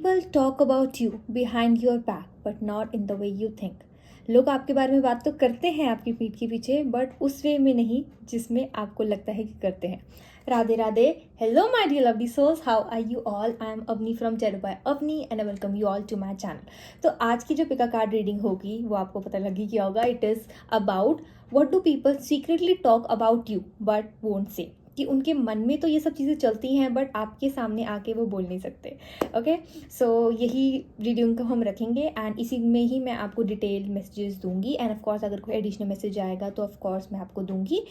People talk about you behind your back, but not in the way you think. लोग आपके बारे में बात तो करते हैं आपकी पीठ के पीछे, बट उस वे में नहीं जिसमें आपको लगता है कि करते हैं. Radhe Radhe. Hello my dear lovely souls, how are you all? I am Avni from tarot by Avni and I welcome you all to my channel. तो आज की जो पिका कार्ड रीडिंग होगी वो आपको पता लगी क्या होगा. It is about what do people secretly talk about you but won't say. कि उनके मन में तो ये सब चीज़ें चलती हैं बट आपके सामने आके वो बोल नहीं सकते. ओके, सो यही रीडिंग को हम रखेंगे एंड इसी में ही मैं आपको डिटेल मैसेजेस दूंगी. एंड ऑफ कोर्स अगर कोई एडिशनल मैसेज आएगा तो ऑफ कोर्स मैं आपको दूंगी.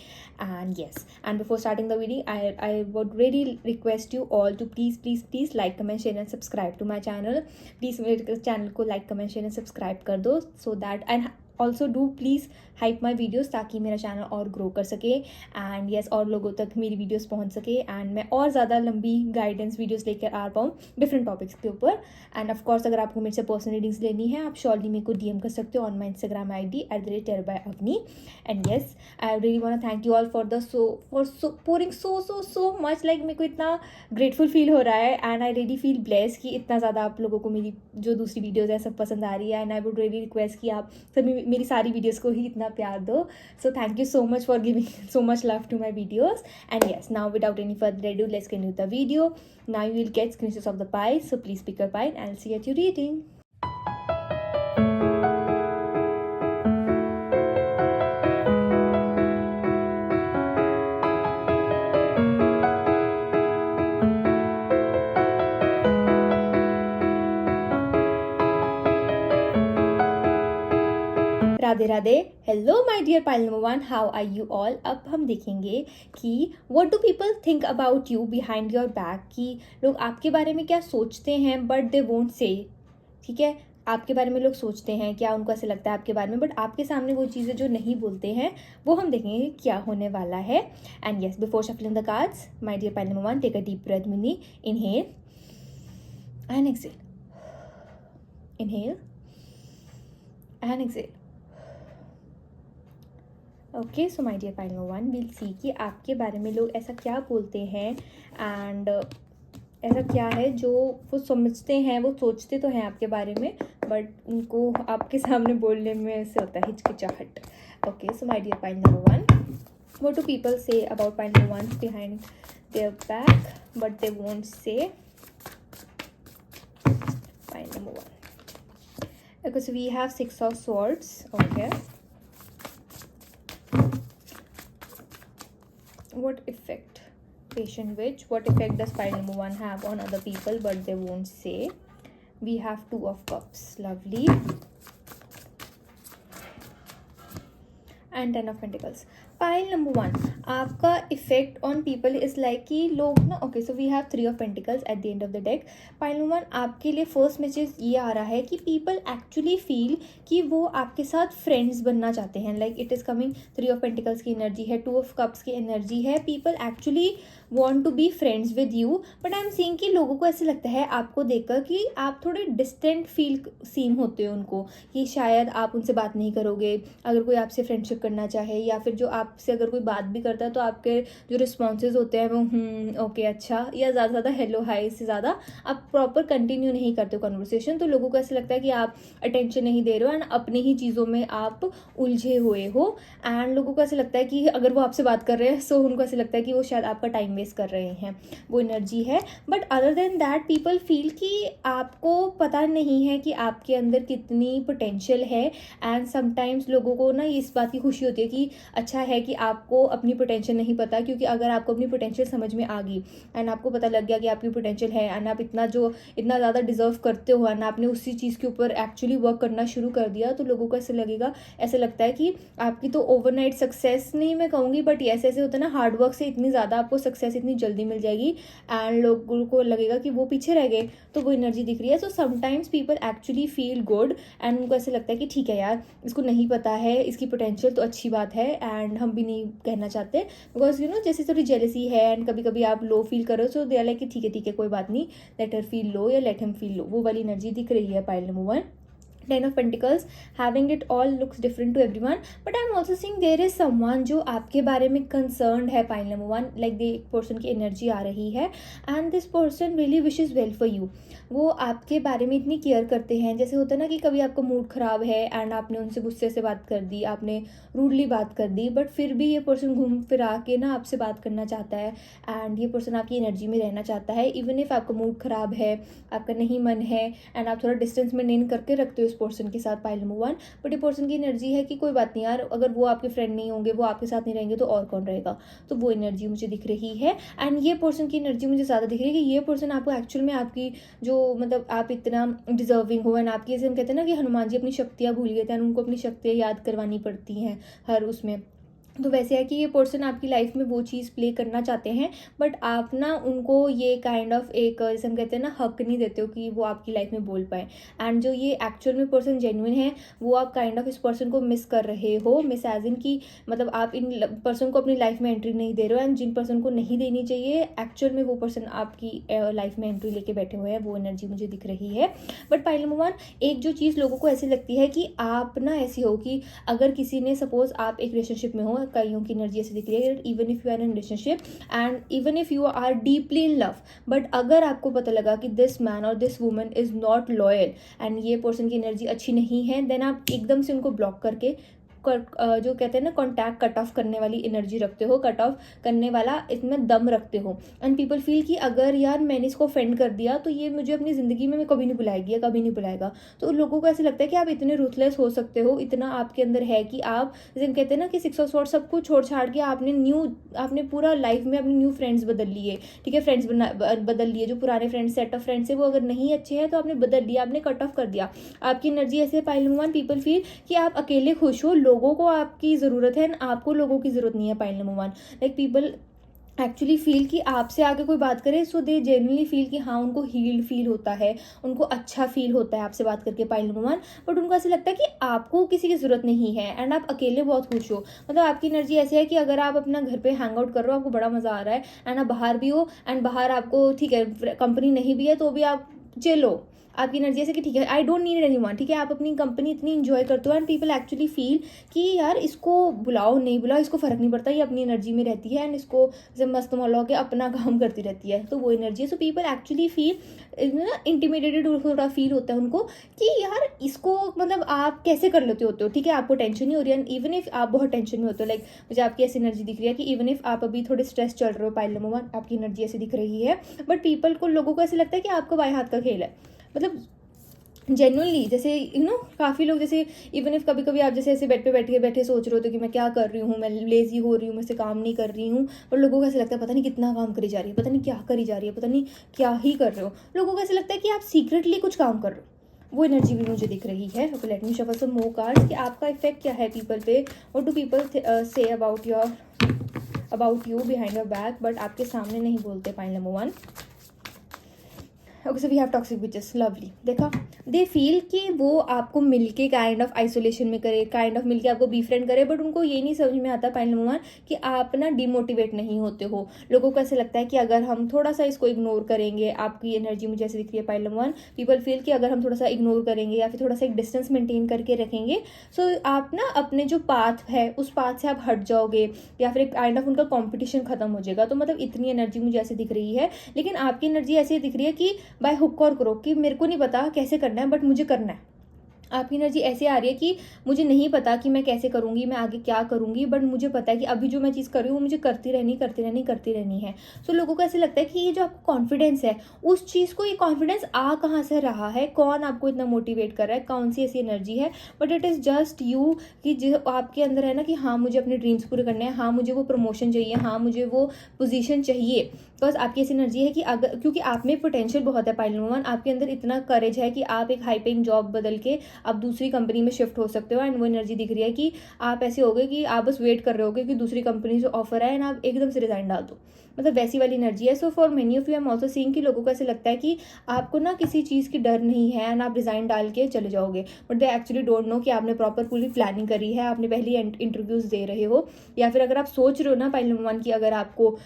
And yes, and before starting the video I would really request you all to please like comment share and subscribe to my channel. Please मेरे channel को like comment share and subscribe कर दो so that and also do please hype my videos ताकि मेरा channel और grow कर सके and yes और लोगों तक मेरी वीडियोज़ पहुंच सके एंड मैं और ज़्यादा लंबी गाइडेंस वीडियोज़ लेकर आ पाऊँ डिफरेंट टॉपिक्स के ऊपर. एंड ऑफ कोर्स अगर आपको मेरे से पर्सनल रीडिंग्स लेनी है आप श्योरली मेरे को DM कर सकते हो on my Instagram ID @terrorbyavni. And yes, I really want thank you all for pouring so much. Like मेरे को इतना ग्रेटफुल फील हो रहा है and I really feel bless कि इतना ज़्यादा आप लोगों को मेरी जो दूसरी वीडियोज़ है सब पसंद आ रही है. And I would really request कि आप सभी मेरी सारी वीडियोज़ को ही इतना प्यार दो. So thank you so much for giving so much love to my videos. And yes, now without any further ado, let's get into the video. Now you will get screenshots of the pie, so please pick your pie and I'll see you at your reading. Radhe Radhe. Hello my dear pile number 1, how are you all? अब हम देखेंगे कि what do people think about you behind your back. कि लोग आपके बारे में क्या सोचते हैं बट दे वोंट से. ठीक है, आपके बारे में लोग सोचते हैं, क्या उनको ऐसे लगता है आपके बारे में, बट आपके सामने वो चीज़ें जो नहीं बोलते हैं वो हम देखेंगे क्या होने वाला है. And yes, before shuffling the cards my dear pile number 1, take a deep breath with me. Inhale and exhale. Inhale and exhale. Okay, so my dear pile number 1, will see कि आपके बारे में लोग ऐसा क्या बोलते हैं एंड ऐसा क्या है जो वो समझते हैं. वो सोचते तो हैं आपके बारे में बट उनको आपके सामने बोलने में ऐसे होता है हिचकिचाहट. Okay, so my dear pile number 1, what do people say about pile number 1 behind their back but they won't say. Pile number 1, okay, so we have 6 of swords. Okay, what effect, patient witch, what effect does pile number 1 have on other people but they won't say. We have 2 of cups, lovely, and 10 of pentacles. Pile number 1, आपका effect on people is like कि लोग ना. Okay, so we have 3 of pentacles at the end of the deck. Pile number 1, आपके लिए first message ये आ रहा है कि पीपल एक्चुअली फील कि वो आपके साथ फ्रेंड्स बनना चाहते हैं. Like it is coming 3 of pentacles की एनर्जी है, 2 of cups की एनर्जी है. People actually want to be friends with you but I am seeing कि लोगों को ऐसे लगता है आपको देखकर कि आप थोड़े डिस्टेंट सीन होते हो उनको, कि शायद आप उनसे बात नहीं करोगे अगर कोई आपसे फ्रेंडशिप करना चाहे, या फिर जो आपसे अगर कोई बात भी करता है तो आपके जो रिस्पॉन्सेज होते हैं वो ओके अच्छा, या ज़्यादा ज़्यादा हेलो हाई से ज़्यादा आप प्रॉपर कंटिन्यू नहीं करते हो कन्वर्सेशन. तो लोगों को ऐसा लगता है कि आप अटेंशन नहीं दे रहे हो एंड अपने ही चीज़ों में आप उलझे हुए हो. एंड लोगों को ऐसा लगता है कि अगर वो आपसे बात कर रहे हैं सो उनको ऐसा लगता है कि वो शायद आपका टाइम वेस्ट कर रहे हैं. वो एनर्जी है. But other than that people feel कि आपको पता नहीं है कि आपके अंदर कितनी पोटेंशियल है. एंड समटाइम्स लोगों को ना इस बात की खुशी होती है कि अच्छा है कि आपको अपनी पोटेंशियल नहीं पता, क्योंकि अगर आपको अपनी पोटेंशियल समझ में आ गई एंड आपको पता लग गया कि आपकी पोटेंशियल है एंड आप इतना ज़्यादा डिजर्व करते हो एंड आपने उसी चीज़ के ऊपर एक्चुअली वर्क करना शुरू कर दिया, तो लोगों को ऐसे लगता है कि आपकी तो ओवरनाइट सक्सेस नहीं मैं कहूँगी बट ऐसे होता है ना, हार्डवर्क से इतनी ज़्यादा आपको सक्सेस इतनी जल्दी मिल जाएगी एंड लोगों को लगेगा कि वो पीछे रह गए. तो वो एनर्जी दिख रही है. So sometimes people actually feel good and उनको ऐसे लगता है कि ठीक है यार, इसको नहीं पता है, इसकी पोटेंशियल तो अच्छी बात है एंड हम भी नहीं कहना चाहते बिकॉज जैसे थोड़ी जेलसी है एंड कभी कभी आप लो फील करो सो दे आर लाइक कि ठीक है कोई बात नहीं, लेट हर फील लो या लेट हिम फील लो. वो वाली एनर्जी दिख रही है pile number 1. Ten of Pentacles, having it all looks different to everyone, but I'm also seeing there is someone जो आपके बारे में concerned है. Pile number one, like the person की energy आ रही है, and this person really wishes well for you. वो आपके बारे में इतनी केयर करते हैं. जैसे होता है ना कि कभी आपका मूड ख़राब है एंड आपने उनसे गुस्से से बात कर दी, आपने रूडली बात कर दी, बट फिर भी ये पर्सन घूम फिरा के ना आपसे बात करना चाहता है एंड ये पर्सन आपकी एनर्जी में रहना चाहता है. इवन इफ़ आपका मूड ख़राब है, आपका नहीं मन है एंड आप थोड़ा डिस्टेंस मेंटेन करके रखते हो इस पर्सन के साथ. पाइल नंबर वन, बट ये पर्सन की एनर्जी है कि कोई बात नहीं यार, अगर वो आपके फ्रेंड नहीं होंगे, वो आपके साथ नहीं रहेंगे तो और कौन रहेगा. तो वो एनर्जी मुझे दिख रही है. एंड ये पर्सन की एनर्जी मुझे ज़्यादा दिख रही है कि ये पर्सन आपको एक्चुअल में आपकी जो मतलब आप इतना डिजर्विंग हो एंड आपकी, जैसे हम कहते हैं ना कि हनुमान जी अपनी शक्तियाँ भूल गए थे एंड उनको अपनी शक्तियाँ याद करवानी पड़ती हैं हर उसमें. तो वैसे है कि ये पर्सन आपकी लाइफ में वो चीज़ प्ले करना चाहते हैं, बट आप ना उनको ये काइंड ऑफ एक, जैसे हम कहते हैं ना, हक नहीं देते हो कि वो आपकी लाइफ में बोल पाए. एंड जो ये एक्चुअल में पर्सन जेन्युइन है, वो आप काइंड ऑफ इस पर्सन को मिस कर रहे हो. मिस एज इन की मतलब आप इन पर्सन को अपनी लाइफ में एंट्री नहीं दे रहे हो, एंड जिन पर्सन को नहीं देनी चाहिए एक्चुअल में वो पर्सन आपकी लाइफ में एंट्री लेके बैठे हुए हैं. वो एनर्जी मुझे दिख रही है. बट पाइल नंबर वन, एक जो चीज़ लोगों को ऐसी लगती है कि आप ना ऐसी हो कि अगर किसी ने, सपोज आप एक रिलेशनशिप में हो, कईयों की एनर्जी ऐसी दिख रही है, even if you are in relationship and even if you are deeply in love, but अगर आपको पता लगा कि दिस मैन और this woman is not loyal and ये पर्सन की एनर्जी अच्छी नहीं है, देन आप एकदम से उनको ब्लॉक करके जो कहते हैं ना कॉन्टैक्ट कट ऑफ करने वाली एनर्जी रखते हो, कट ऑफ करने वाला इसमें दम रखते हो. एंड पीपल फील कि अगर यार मैंने इसको ऑफेंड कर दिया तो ये मुझे अपनी ज़िंदगी में कभी नहीं बुलाएगी या कभी नहीं बुलाएगा. तो लोगों को ऐसे लगता है कि आप इतने रूथलेस हो सकते हो, इतना आपके अंदर है कि आप, जैसे कहते हैं ना कि 6 ऑफ स्वॉर्ड्स सब कुछ छोड़ छाड़ के आपने पूरा लाइफ में अपने न्यू फ्रेंड्स बदल लिए. ठीक है, फ्रेंड्स बदल लिए. जो पुराने फ्रेंड्स, सेट ऑफ फ्रेंड्स है, वो अगर नहीं अच्छे हैं तो आपने बदल लिया, आपने कट ऑफ कर दिया. आपकी एनर्जी ऐसे pile number one, people feel कि आप अकेले खुश हो, लोगों को आपकी ज़रूरत है, आपको लोगों की ज़रूरत नहीं है. Pile number one, like people actually feel कि आपसे आगे कोई बात करे, सो दे जेन्युइनली फील कि हाँ उनको हील्ड फील होता है, उनको अच्छा फील होता है आपसे बात करके. पाइल नंबर वन, बट उनको ऐसा लगता है कि आपको किसी की ज़रूरत नहीं है एंड आप अकेले बहुत खुश हो. मतलब आपकी एनर्जी ऐसी है कि अगर आप अपना घर पे हैंग आउट कर रहे हो, आपको बड़ा मज़ा आ रहा है एंड आप बाहर भी हो एंड बाहर आपको ठीक है कंपनी नहीं भी है तो भी आप चिलो. आपकी एनर्जी ऐसे कि ठीक है, आई डोंट नीड एनीवन. ठीक है, आप अपनी कंपनी इतनी इंजॉय करते हो एंड पीपल एक्चुअली फील कि यार इसको बुलाओ नहीं बुलाओ इसको फ़र्क नहीं पड़ता, ये अपनी एनर्जी में रहती है एंड इसको जैसे मस्त मौला के अपना काम करती रहती है. तो वो एनर्जी है. सो पीपल एक्चुअली फील ना इंटिमिडेटेड, थोड़ा फील होता है उनको कि यार इसको मतलब आप कैसे कर लेते होते हो. ठीक है, आपको टेंशन नहीं हो रही है. इवन इफ आप बहुत टेंशन में होते हो, लाइक मुझे आपकी ऐसी एनर्जी दिख रही है कि इवन इफ आप अभी थोड़े स्ट्रेस चल रहे हो, पाइल नंबर वन आपकी एनर्जी ऐसी दिख रही है. बट पीपल को, लोगों को ऐसे लगता है कि आपका बाएं हाथ का खेल है. मतलब जेन्युइनली, जैसे काफ़ी लोग, जैसे इवन इफ कभी कभी आप जैसे ऐसे बेड पे बैठे सोच रहे हो तो कि मैं क्या कर रही हूँ, मैं लेजी हो रही हूँ, मैं से काम नहीं कर रही हूँ, और लोगों को ऐसा लगता है पता नहीं कितना काम करी जा रही है, पता नहीं क्या करी जा रही है, पता नहीं क्या ही कर रहे हो. लोगों को ऐसा लगता है कि आप सीक्रेटली कुछ काम कर रहे हो. वो एनर्जी भी मुझे दिख रही है. Okay, let me shuffle some more cards कि आपका इफेक्ट क्या है पीपल पे. What do people say about you behind your back, but आपके सामने नहीं बोलते. Point number one. Okay, so we have toxic bitches. Lovely. देखा, दे फील कि वो आपको मिलके काइंड ऑफ आइसोलेशन में करे, काइंड ऑफ मिलके आपको बी फ्रेंड करे, बट उनको ये नहीं समझ में आता पॉइंट नंबर वन कि आप ना डिमोटिवेट नहीं होते हो. लोगों को ऐसे लगता है कि अगर हम थोड़ा सा इसको इग्नोर करेंगे, आपकी एनर्जी मुझे ऐसे दिख रही है point number one, people feel कि अगर हम थोड़ा सा इग्नोर करेंगे या फिर थोड़ा सा एक डिस्टेंस मेंटेन करके रखेंगे, सो आप ना अपने जो पाथ है उस पाथ से आप हट जाओगे या फिर काइंड ऑफ उनका कॉम्पिटिशन खत्म हो जाएगा. तो मतलब इतनी एनर्जी मुझे ऐसे दिख रही है. लेकिन आपकी एनर्जी ऐसे दिख रही है कि बाय हुक और क्रोक कि मेरे को नहीं पता कैसे करना है बट मुझे करना है. आपकी एनर्जी ऐसे आ रही है कि मुझे नहीं पता कि मैं कैसे करूँगी, मैं आगे क्या करूँगी, बट मुझे पता है कि अभी जो मैं चीज़ कर रही हूँ वो मुझे करती रहनी है. सो लोगों को ऐसे लगता है कि ये जो आपको कॉन्फिडेंस है उस चीज़ को, ये कॉन्फिडेंस आ कहाँ से रहा है, कौन आपको इतना मोटिवेट कर रहा है, कौन सी ऐसी एनर्जी है. But it is just you कि जो आपके अंदर है ना कि हाँ मुझे अपने ड्रीम्स पूरे करने हैं, हाँ मुझे वो प्रमोशन चाहिए, हाँ मुझे वो पोजीशन चाहिए. बिकॉज आपकी ऐसी एनर्जी है कि अगर, क्योंकि आप में पोटेंशियल बहुत है पाइल नंबर वन, आपके अंदर इतना करेज है कि आप एक हाई पेइंग जॉब बदल के आप दूसरी कंपनी में शिफ्ट हो सकते हो. एंड वो एनर्जी दिख रही है कि आप ऐसे हो गए कि आप बस वेट कर रहे होगे कि दूसरी कंपनी से ऑफर है एंड आप एकदम से रिजाइन डाल दो. मतलब वैसी वाली एनर्जी है. So for many of you I am also seeing कि लोगों को ऐसे लगता है कि आपको ना किसी चीज़ की डर नहीं है एंड आप रिजाइन डाल के चले जाओगे, but they actually don't know कि आपने प्रॉपर पूरी प्लानिंग करी है, आपने पहले इंटरव्यूज़ दे रहे हो, या फिर अगर आप सोच रहे हो ना पाइल नंबर वन की अगर आपको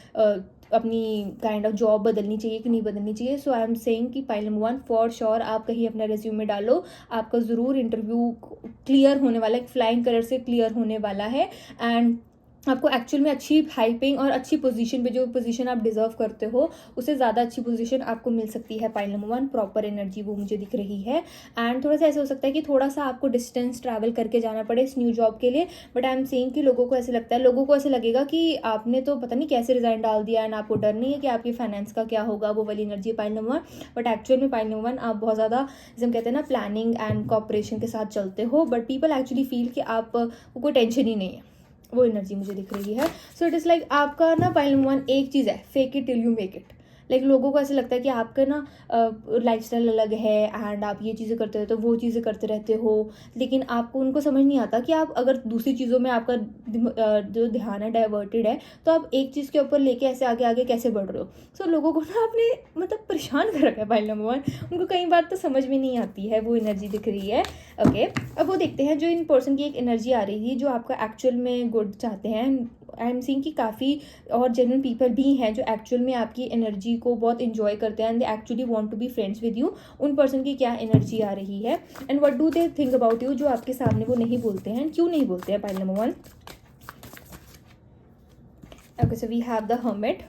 अपनी काइंड ऑफ जॉब बदलनी चाहिए कि नहीं बदलनी चाहिए. सो आई एम सेइंग कि पाइल नंबर 1 फॉर श्योर आप कहीं अपना रिज्यूमे डालो, आपका ज़रूर इंटरव्यू क्लियर होने वाला है, फ्लाइंग कलर से क्लियर होने वाला है. एंड आपको एक्चुअल में अच्छी हाई पेइंग और अच्छी पोजीशन पे, जो पोजीशन आप डिजर्व करते हो उससे ज़्यादा अच्छी पोजीशन आपको मिल सकती है. पाइल नंबर 1 प्रॉपर एनर्जी वो मुझे दिख रही है. एंड थोड़ा सा ऐसा हो सकता है कि थोड़ा सा आपको डिस्टेंस ट्रैवल करके जाना पड़े इस न्यू जॉब के लिए. बट आई एम सेइंग कि लोगों को ऐसे लगता है, लोगों को ऐसे लगेगा कि आपने तो पता नहीं कैसे रिजाइन डाल दिया एंड आपको डर नहीं है कि आपकी फाइनेंस का क्या होगा, वो वाली energy pile number 1. But actual में पाइल नंबर 1 आप बहुत ज़्यादा, जैसे हम कहते हैं ना, प्लानिंग एंड कॉपरेशन के साथ चलते हो. बट पीपल एक्चुअली फील कि आप को कोई टेंशन ही नहीं है, वो एनर्जी मुझे दिख रही है. सो इट इज़ लाइक आपका ना पाइल नंबर 1 एक चीज़ है, fake it till you make it. Like लोगों को ऐसे लगता है कि आपका ना लाइफस्टाइल अलग है एंड आप ये चीज़ें करते रहते हो, वो चीज़ें करते रहते हो, लेकिन आपको उनको समझ नहीं आता कि आप अगर दूसरी चीज़ों में आपका जो ध्यान है डाइवर्टेड है, तो आप एक चीज़ के ऊपर लेके ऐसे आगे आगे कैसे बढ़ रहे हो. सो लोगों को ना आपने मतलब परेशान कर रखा है पाइल नंबर 1. उनको कई बार तो समझ में नहीं आती है, वो एनर्जी दिख रही है. ओके, अब वो देखते हैं जो इन पर्सन की एक एनर्जी आ रही थी, जो आपका एक्चुअल में गुड चाहते हैं. आई एम सीइंग कि काफ़ी और जेन्युइन पीपल भी हैं जो एक्चुअल में आपकी एनर्जी को बहुत इंजॉय करते हैं and they actually want to be friends with you. उन पर्सन की क्या एनर्जी आ रही है and what do they think about you, जो आपके सामने वो नहीं बोलते हैं, क्यों नहीं बोलते हैं. Pile number 1. Okay, so we have the hermit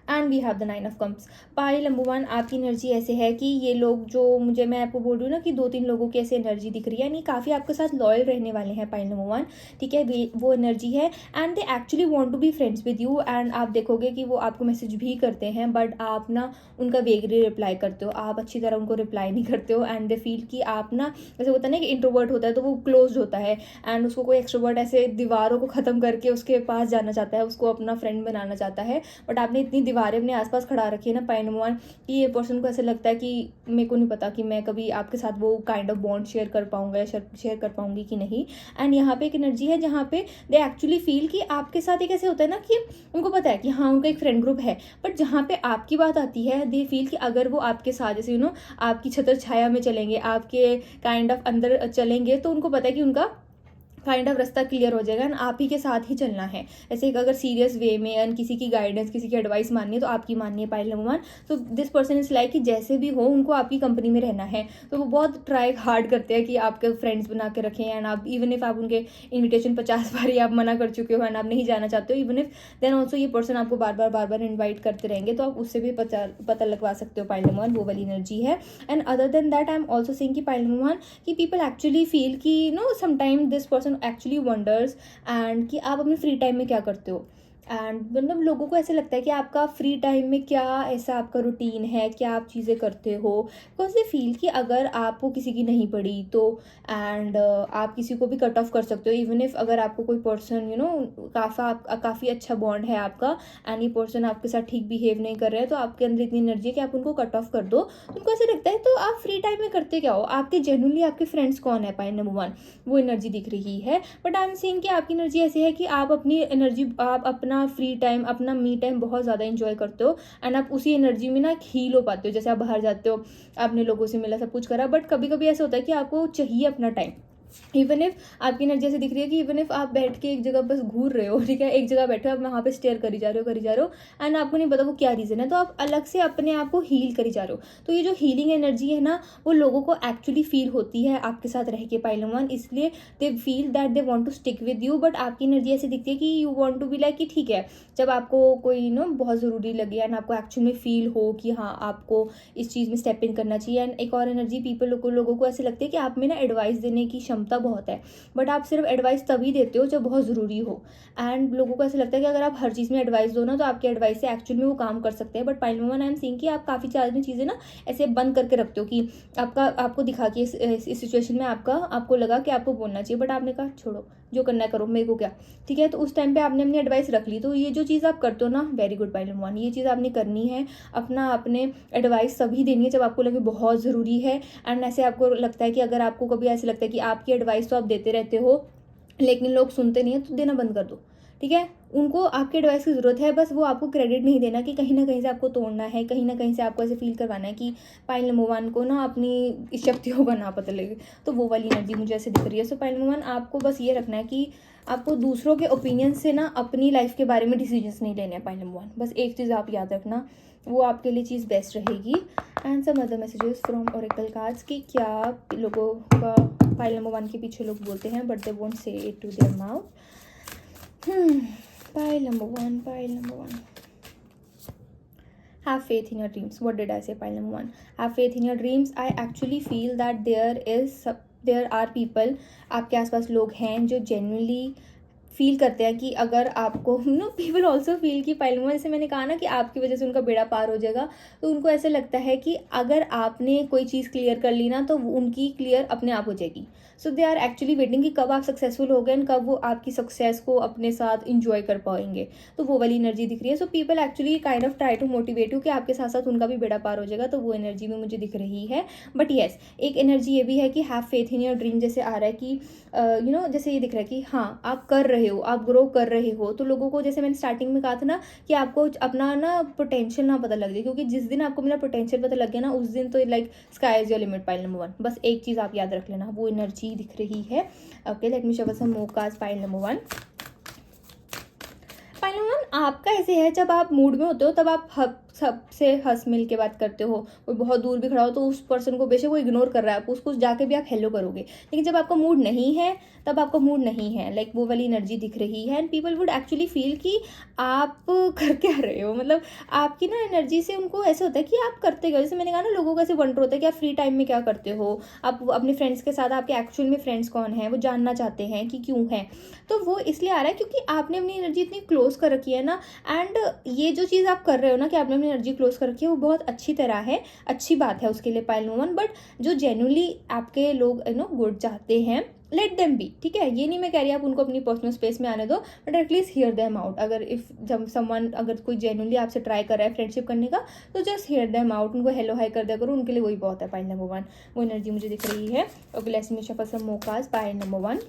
and we have the 9 of cups. Pile number 1 आपकी एनर्जी ऐसे है कि ये लोग जो मैं आपको बोल रही हूँ ना कि 2-3 लोगों की ऐसे एनर्जी दिख रही है, यानी काफ़ी आपके साथ लॉयल रहने वाले हैं पाइल नंबर 1. ठीक है, वो एनर्जी है and they actually want to be friends with you. And आप देखोगे कि वो आपको मैसेज भी करते हैं, बट आप ना उनका वेगली रिप्लाई करते हो, आप अच्छी तरह उनको रिप्लाई नहीं करते हो. एंड दे फील कि आप ना, जैसे होता है ना कि इंट्रोवर्ट होता है तो वो क्लोज होता है एंड उसको कोई एक्सट्रोवर्ट ऐसे दीवारों को ख़त्म करके उसके पास जाना चाहता है, उसको अपना फ्रेंड बनाना चाहता है. बट आपने इतनी दीवारें अपने आसपास खड़ा रखी है ना पाइल नंबर 1 कि ये पर्सन को ऐसे लगता है कि मेरे को नहीं पता कि मैं कभी आपके साथ वो काइंड ऑफ बॉन्ड शेयर कर पाऊंगा या शेयर कर पाऊंगी कि नहीं. एंड यहाँ पे एक एनर्जी है जहाँ पे दे एक्चुअली फील कि आपके साथ एक ऐसे होता है ना कि उनको पता है कि हाँ उनका एक फ्रेंड ग्रुप है, बट जहाँ पे आपकी बात आती है दे फील कि अगर वो आपके साथ जैसे आपकी छत्र छाया में चलेंगे, आपके काइंड ऑफ अंदर चलेंगे, तो उनको पता है कि उनका काइंड ऑफ रास्ता क्लियर हो जाएगा एंड आप ही के साथ ही चलना है. ऐसे अगर सीरियस वे में एंड किसी की गाइडेंस, किसी की एडवाइस माननी है तो आपकी माननी है पाइल नंबर 1. तो दिस पर्सन इज लाइक कि जैसे भी हो उनको आपकी कंपनी में रहना है, तो वो बहुत ट्राई हार्ड करते हैं कि आपके फ्रेंड्स बना के रखें. एंड आप इवन इफ आप उनके इन्विटेशन 50 बार आप मना कर चुके हो एंड आप नहीं जाना चाहते हो, इवन इफ देन ऑल्सो ये पर्सन आपको बार बार इन्वाइट करते रहेंगे, तो आप उससे भी पता लगवा सकते हो पाइल नंबर 1. वो वाली एनर्जी है. And other than that I am also saying कि पाइल नंबर 1 कि पीपल एक्चुअली फील कि sometime this person actually wonders and कि आप अपने फ्री टाइम में क्या करते हो. एंड मतलब लोगों को ऐसे लगता है कि आपका फ्री टाइम में क्या ऐसा आपका रूटीन है, क्या आप चीज़ें करते हो. बिकॉज दे फील कि अगर आपको किसी की नहीं पड़ी तो एंड आप किसी को भी कट ऑफ कर सकते हो, इवन इफ अगर आपको कोई पर्सन काफ़ी अच्छा बॉन्ड है आपका एंड ये पर्सन आपके साथ ठीक बिहेव नहीं कर रहे हैं, तो आपके अंदर इतनी एनर्जी है कि आप उनको कट ऑफ कर दो. तो उनको ऐसे लगता है तो आप फ्री टाइम में करते क्या हो, आपके जेन्युइनली आपके फ्रेंड्स कौन है. पाइल नंबर 1 वो एनर्जी दिख रही है. बट आई एम सीइंग कि आपकी एनर्जी ऐसी है कि आप अपनी एनर्जी, आप अपना फ्री टाइम, अपना मी टाइम बहुत ज़्यादा इंजॉय करते हो एंड आप उसी एनर्जी में ना हील हो पाते हो. जैसे आप बाहर जाते हो, आपने लोगों से मिला, सब कुछ करा, बट कभी कभी ऐसा होता है कि आपको चाहिए अपना टाइम. इवन इफ आपकी एनर्जी ऐसे दिख रही है कि इवन इफ आप बैठ के एक जगह बस घूर रहे हो, ठीक है, एक जगह बैठे हो, आप वहाँ पे स्टेयर करी जा रहे हो एंड आपको नहीं पता वो क्या रीज़न है, तो आप अलग से अपने आप को हील करी जा रहे हो. तो ये जो हीलिंग एनर्जी है ना, वो लोगों को एक्चुअली फील होती है आपके साथ रह के पाइल नंबर 1. इसलिए they feel that they want to stick with you. But आपकी एनर्जी ऐसी दिखती है कि you want to be like कि ठीक है, जब आपको कोई बहुत ज़रूरी लगे एंड आपको एक्चुअली में फील हो कि हाँ आपको इस चीज़ में स्टेप इन करना चाहिए. एंड एक और एनर्जी लोगों को ऐसे लगती है कि आप में ना एडवाइस देने की क्षमता बहुत है, बट आप सिर्फ एडवाइस तभी देते हो जब बहुत ज़रूरी हो. एंड लोगों को ऐसा लगता है कि अगर आप हर चीज़ में एडवाइस दो ना, तो आपके एडवाइस से एक्चुअल में वो काम कर सकते हैं. But pile number 1 I am seeing कि आप काफ़ी सारी चीज़ें ना ऐसे बंद करके रखते हो कि आपको दिखा के इस सिचुएशन में आपको लगा कि आपको बोलना चाहिए, बट आपने कहा छोड़ो जो करना है करो, मेरे को क्या. ठीक है, तो उस टाइम पे आपने अपनी एडवाइस रख ली. तो ये जो चीज़ आप करते हो ना, वेरी गुड पाइल नंबर 1, ये चीज़ आपने करनी है. अपने एडवाइस तभी देनी है जब आपको लगे बहुत ज़रूरी है. एंड ऐसे आपको लगता है कि अगर आपको कभी ऐसे लगता है कि आपकी एडवाइस तो आप देते रहते हो लेकिन लोग सुनते नहीं है, तो देना बंद कर दो. ठीक है, उनको आपके एडवाइस की ज़रूरत है, बस वो आपको क्रेडिट नहीं देना कि कहीं ना कहीं से आपको तोड़ना है, कहीं ना कहीं से आपको ऐसे फील करवाना है कि पाइल नंबर 1 को ना अपनी शक्तियों का ना पता लगे। तो वो वाली एनर्जी मुझे ऐसे दिख रही है। सो पाइल नंबर 1, आपको बस ये रखना है कि आपको दूसरों के ओपिनियन से ना अपनी लाइफ के बारे में डिसीजंस नहीं लेने हैं। पाइल नंबर 1, बस एक चीज़ आप याद रखना, वो आपके लिए चीज़ बेस्ट रहेगी। And some other messages from oracle cards कि क्या लोगों का पाइल नंबर 1 के पीछे लोग बोलते हैं but they won't say it to their mouth. Pile number 1, pile number 1. Have faith in your dreams. What did I say? Pile number 1. Have faith in your dreams. I actually feel that there are people, आपके आसपास लोग हैं जो genuinely feel करते हैं कि अगर आपको पीपल ऑल्सो फील कि पाइल नंबर, जैसे मैंने कहा ना कि आपकी वजह से उनका बेड़ा पार हो जाएगा, तो उनको ऐसे लगता है कि अगर आपने कोई चीज़ क्लियर कर ली ना तो उनकी क्लियर अपने आप हो जाएगी। सो दे आर एक्चुअली वेटिंग कि कब आप सक्सेसफुल हो गए एंड कब वो आपकी सक्सेस को अपने साथ इंजॉय कर पाएंगे। तो वो वाली एनर्जी दिख रही है। So people actually kind of try to motivate you कि आपके साथ साथ उनका भी बेड़ा पार हो जाएगा। तो वो एनर्जी में मुझे दिख रही है। बट येस, एक एनर्जी ये भी है कि have faith in your dream, जैसे आ रहा है कि जैसे ये दिख रहा है कि हाँ आप कर रहे हो, आप ग्रो कर रहे हो। तो लोगों को, जैसे मैंने स्टार्टिंग में कहा था ना कि आपको अपना ना पोटेंशियल ना पता लग जाए, क्योंकि जिस दिन आपको मेरा पोटेंशियल पता लग गया ना, उस दिन तो like sky is your limit. Pile number 1, बस एक चीज़ आप याद रख लेना, वो एनर्जी दिख रही है। Okay, let me shuffle some more cards. Pile number 1, pile number 1 आपका ऐसे है, जब आप मूड में होते हो तब आप सबसे हंस मिल के बात करते हो। कोई बहुत दूर भी खड़ा हो तो उस पर्सन को बेशक वो इग्नोर कर रहा है, उसको जाके भी आप हेलो करोगे। लेकिन जब आपका मूड नहीं है तब आपका मूड नहीं है, लाइक वो वाली एनर्जी दिख रही है। And people would actually feel कि आप कर क्या रहे हो, मतलब आपकी ना एनर्जी से उनको ऐसे होता है कि आप करते क्या हो। जैसे मैंने कहा ना, लोगों का ऐसे वंडर होता है कि आप फ्री टाइम में क्या करते हो, आप अपने फ्रेंड्स के साथ, आपके एक्चुअल में फ्रेंड्स कौन है वो जानना चाहते हैं कि क्यों है। तो वो इसलिए आ रहा है क्योंकि आपने अपनी एनर्जी इतनी क्लोज कर रखी है ना। एंड ये जो चीज़ आप कर रहे हो ना कि आपने अपनी एनर्जी क्लोज कर रखी है, वो बहुत अच्छी तरह है, अच्छी बात है उसके लिए पाइल नंबर 1। बट जो जेन्युइनली आपके लोग गुड चाहते हैं, लेट देम बी, ठीक है। ये नहीं मैं कह रही आप उनको अपनी पर्सनल स्पेस में आने दो, but at least hear them out. अगर इफ जब समवन, अगर कोई जेन्युइनली आपसे ट्राई कर रहा है फ्रेंडशिप करने का, तो जस्ट हियर देम आउट, उनको हेलो हाई कर दिया करो, उनके लिए वही बहुत है। पाइल नंबर 1 वो एनर्जी मुझे दिख रही है। Okay, let's me shuffle some more cards. Pile number 1,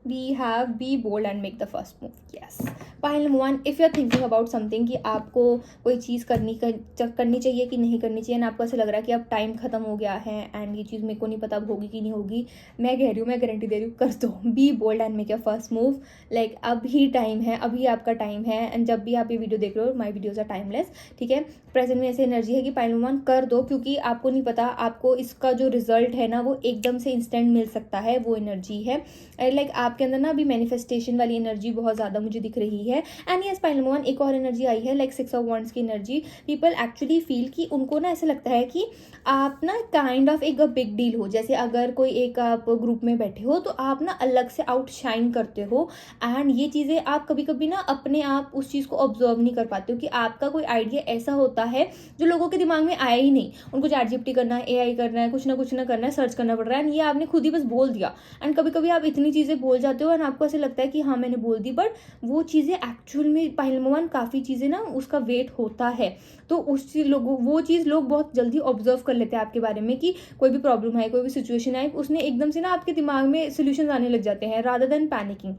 we have be bold and make the first move. Yes, pile number 1, if you are thinking about something कि आपको कोई चीज़ करनी चाहिए कि नहीं करनी चाहिए, ना आपको ऐसा लग रहा है कि अब टाइम खत्म हो गया है एंड ये चीज़ मेरे को नहीं पता अब होगी कि नहीं होगी, मैं कह रही हूँ, मैं गारंटी दे रही हूँ, कर दो। Be bold and make your first move. Like अभी टाइम है, अभी आपका टाइम है। एंड जब भी आप ये वीडियो देख रहे हो, माई वीडियोज़ आर टाइमलेस, ठीक है। प्रेजेंट में ऐसी एनर्जी है कि पाइल नंबर 1 कर दो, क्योंकि आपको नहीं पता आपको इसका जो रिजल्ट है ना वो एकदम से इंस्टेंट मिल सकता है, वो एनर्जी है। लाइक आपके अंदर ना अभी मैनिफेस्टेशन वाली एनर्जी बहुत ज़्यादा मुझे दिख रही है। एंड यस, पाइल नंबर 1 एक और एनर्जी आई है, लाइक 6 ऑफ वॉन्ड्स की एनर्जी। पीपल एक्चुअली फील कि उनको ना ऐसा लगता है कि आप ना काइंड ऑफ एक बिग डील हो। जैसे अगर कोई एक आप ग्रुप में बैठे हो तो आप ना अलग से आउटशाइन करते हो। एंड ये चीज़ें आप कभी कभी ना अपने आप उस चीज़ को ऑब्जर्व नहीं कर पाते हो कि आपका कोई आइडिया ऐसा होता है जो लोगों के दिमाग में आया ही नहीं। उनको चैट जीपीटी करना है, एआई करना है, कुछ ना करना है, सर्च करना पड़ रहा है, एंड ये आपने खुद ही बस बोल दिया। एंड कभी कभी आप इतनी चीज़ें बोल जाते हो एंड आपको ऐसे लगता है कि हाँ मैंने बोल दी, बट वो चीज़ें एक्चुअल में पाइल नंबर 1 काफ़ी चीज़ें ना उसका वेट होता है। तो उस चीज़ वो चीज़ लोग बहुत जल्दी ऑब्जर्व कर लेते हैं आपके बारे में कि कोई भी प्रॉब्लम है, कोई भी सिचुएशन है, उसने एकदम से ना आपके दिमाग में सोल्यूशन आने लग जाते हैं रादर देन पैनिकिंग।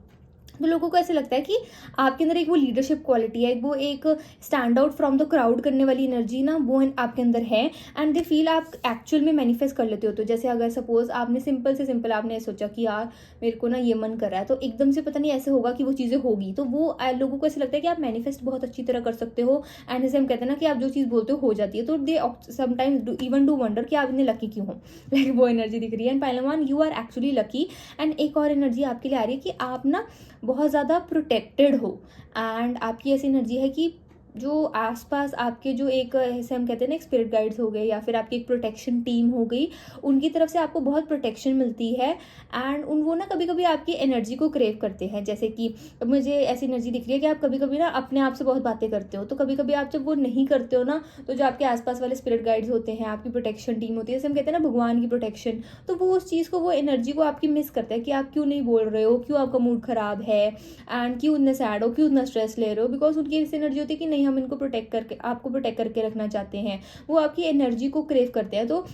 तो लोगों को ऐसे लगता है कि आपके अंदर एक वो लीडरशिप क्वालिटी है, वो एक stand out from the crowd करने वाली एनर्जी ना वो आपके अंदर है। एंड दे फील आप एक्चुअल में मैनिफेस्ट कर लेते हो। तो जैसे अगर सपोज आपने सिंपल से सिंपल आपने सोचा कि यार मेरे को ना ये मन कर रहा है, तो एकदम से पता नहीं ऐसे होगा कि वो चीज़ें होगी। तो वो लोगों को ऐसे लगता है कि आप मैनिफेस्ट बहुत अच्छी तरह कर सकते हो। एंड जैसे हम कहते हैं ना कि आप जो चीज़ बोलते हो जाती है, तो they sometimes even do wonder कि आप इतने लकी क्यों हो। लाइक वो एनर्जी दिख रही है। And pile number 1 you are actually lucky. And एक और एनर्जी आपके लिए आ रही है कि आप ना बहुत ज़्यादा प्रोटेक्टेड हो। एंड आपकी ऐसी एनर्जी है कि जो आसपास आपके जो एक ऐसे हम कहते हैं ना एक स्पिरिट गाइड्स हो गए या फिर आपकी एक प्रोटेक्शन टीम हो गई, उनकी तरफ से आपको बहुत प्रोटेक्शन मिलती है। एंड वो ना कभी कभी आपकी एनर्जी को क्रेव करते हैं। जैसे कि मुझे ऐसी एनर्जी दिख रही है कि आप कभी कभी ना अपने आप से बहुत बातें करते हो, तो कभी कभी आप जब वो नहीं करते हो ना, तो जो आपके आसपास वाले स्पिरिट गाइड्स होते हैं, आपकी प्रोटेक्शन टीम होती है, जैसे हम कहते हैं ना भगवान की प्रोटेक्शन, तो वो उस चीज़ को, वो एनर्जी को आपकी मिस करता है कि आप क्यों नहीं बोल रहे हो, क्यों आपका मूड खराब है, एंड क्यों इतने सैड हो, क्यों इतना स्ट्रेस ले रहे हो। बिकॉज उनकी ऐसी एनर्जी होती है कि नहीं, हम इनको प्रोटेक्ट करके, आपको प्रोटेक्ट करके रखना चाहते हैं। वो आपकी एनर्जी को क्रेव करते हैं। तो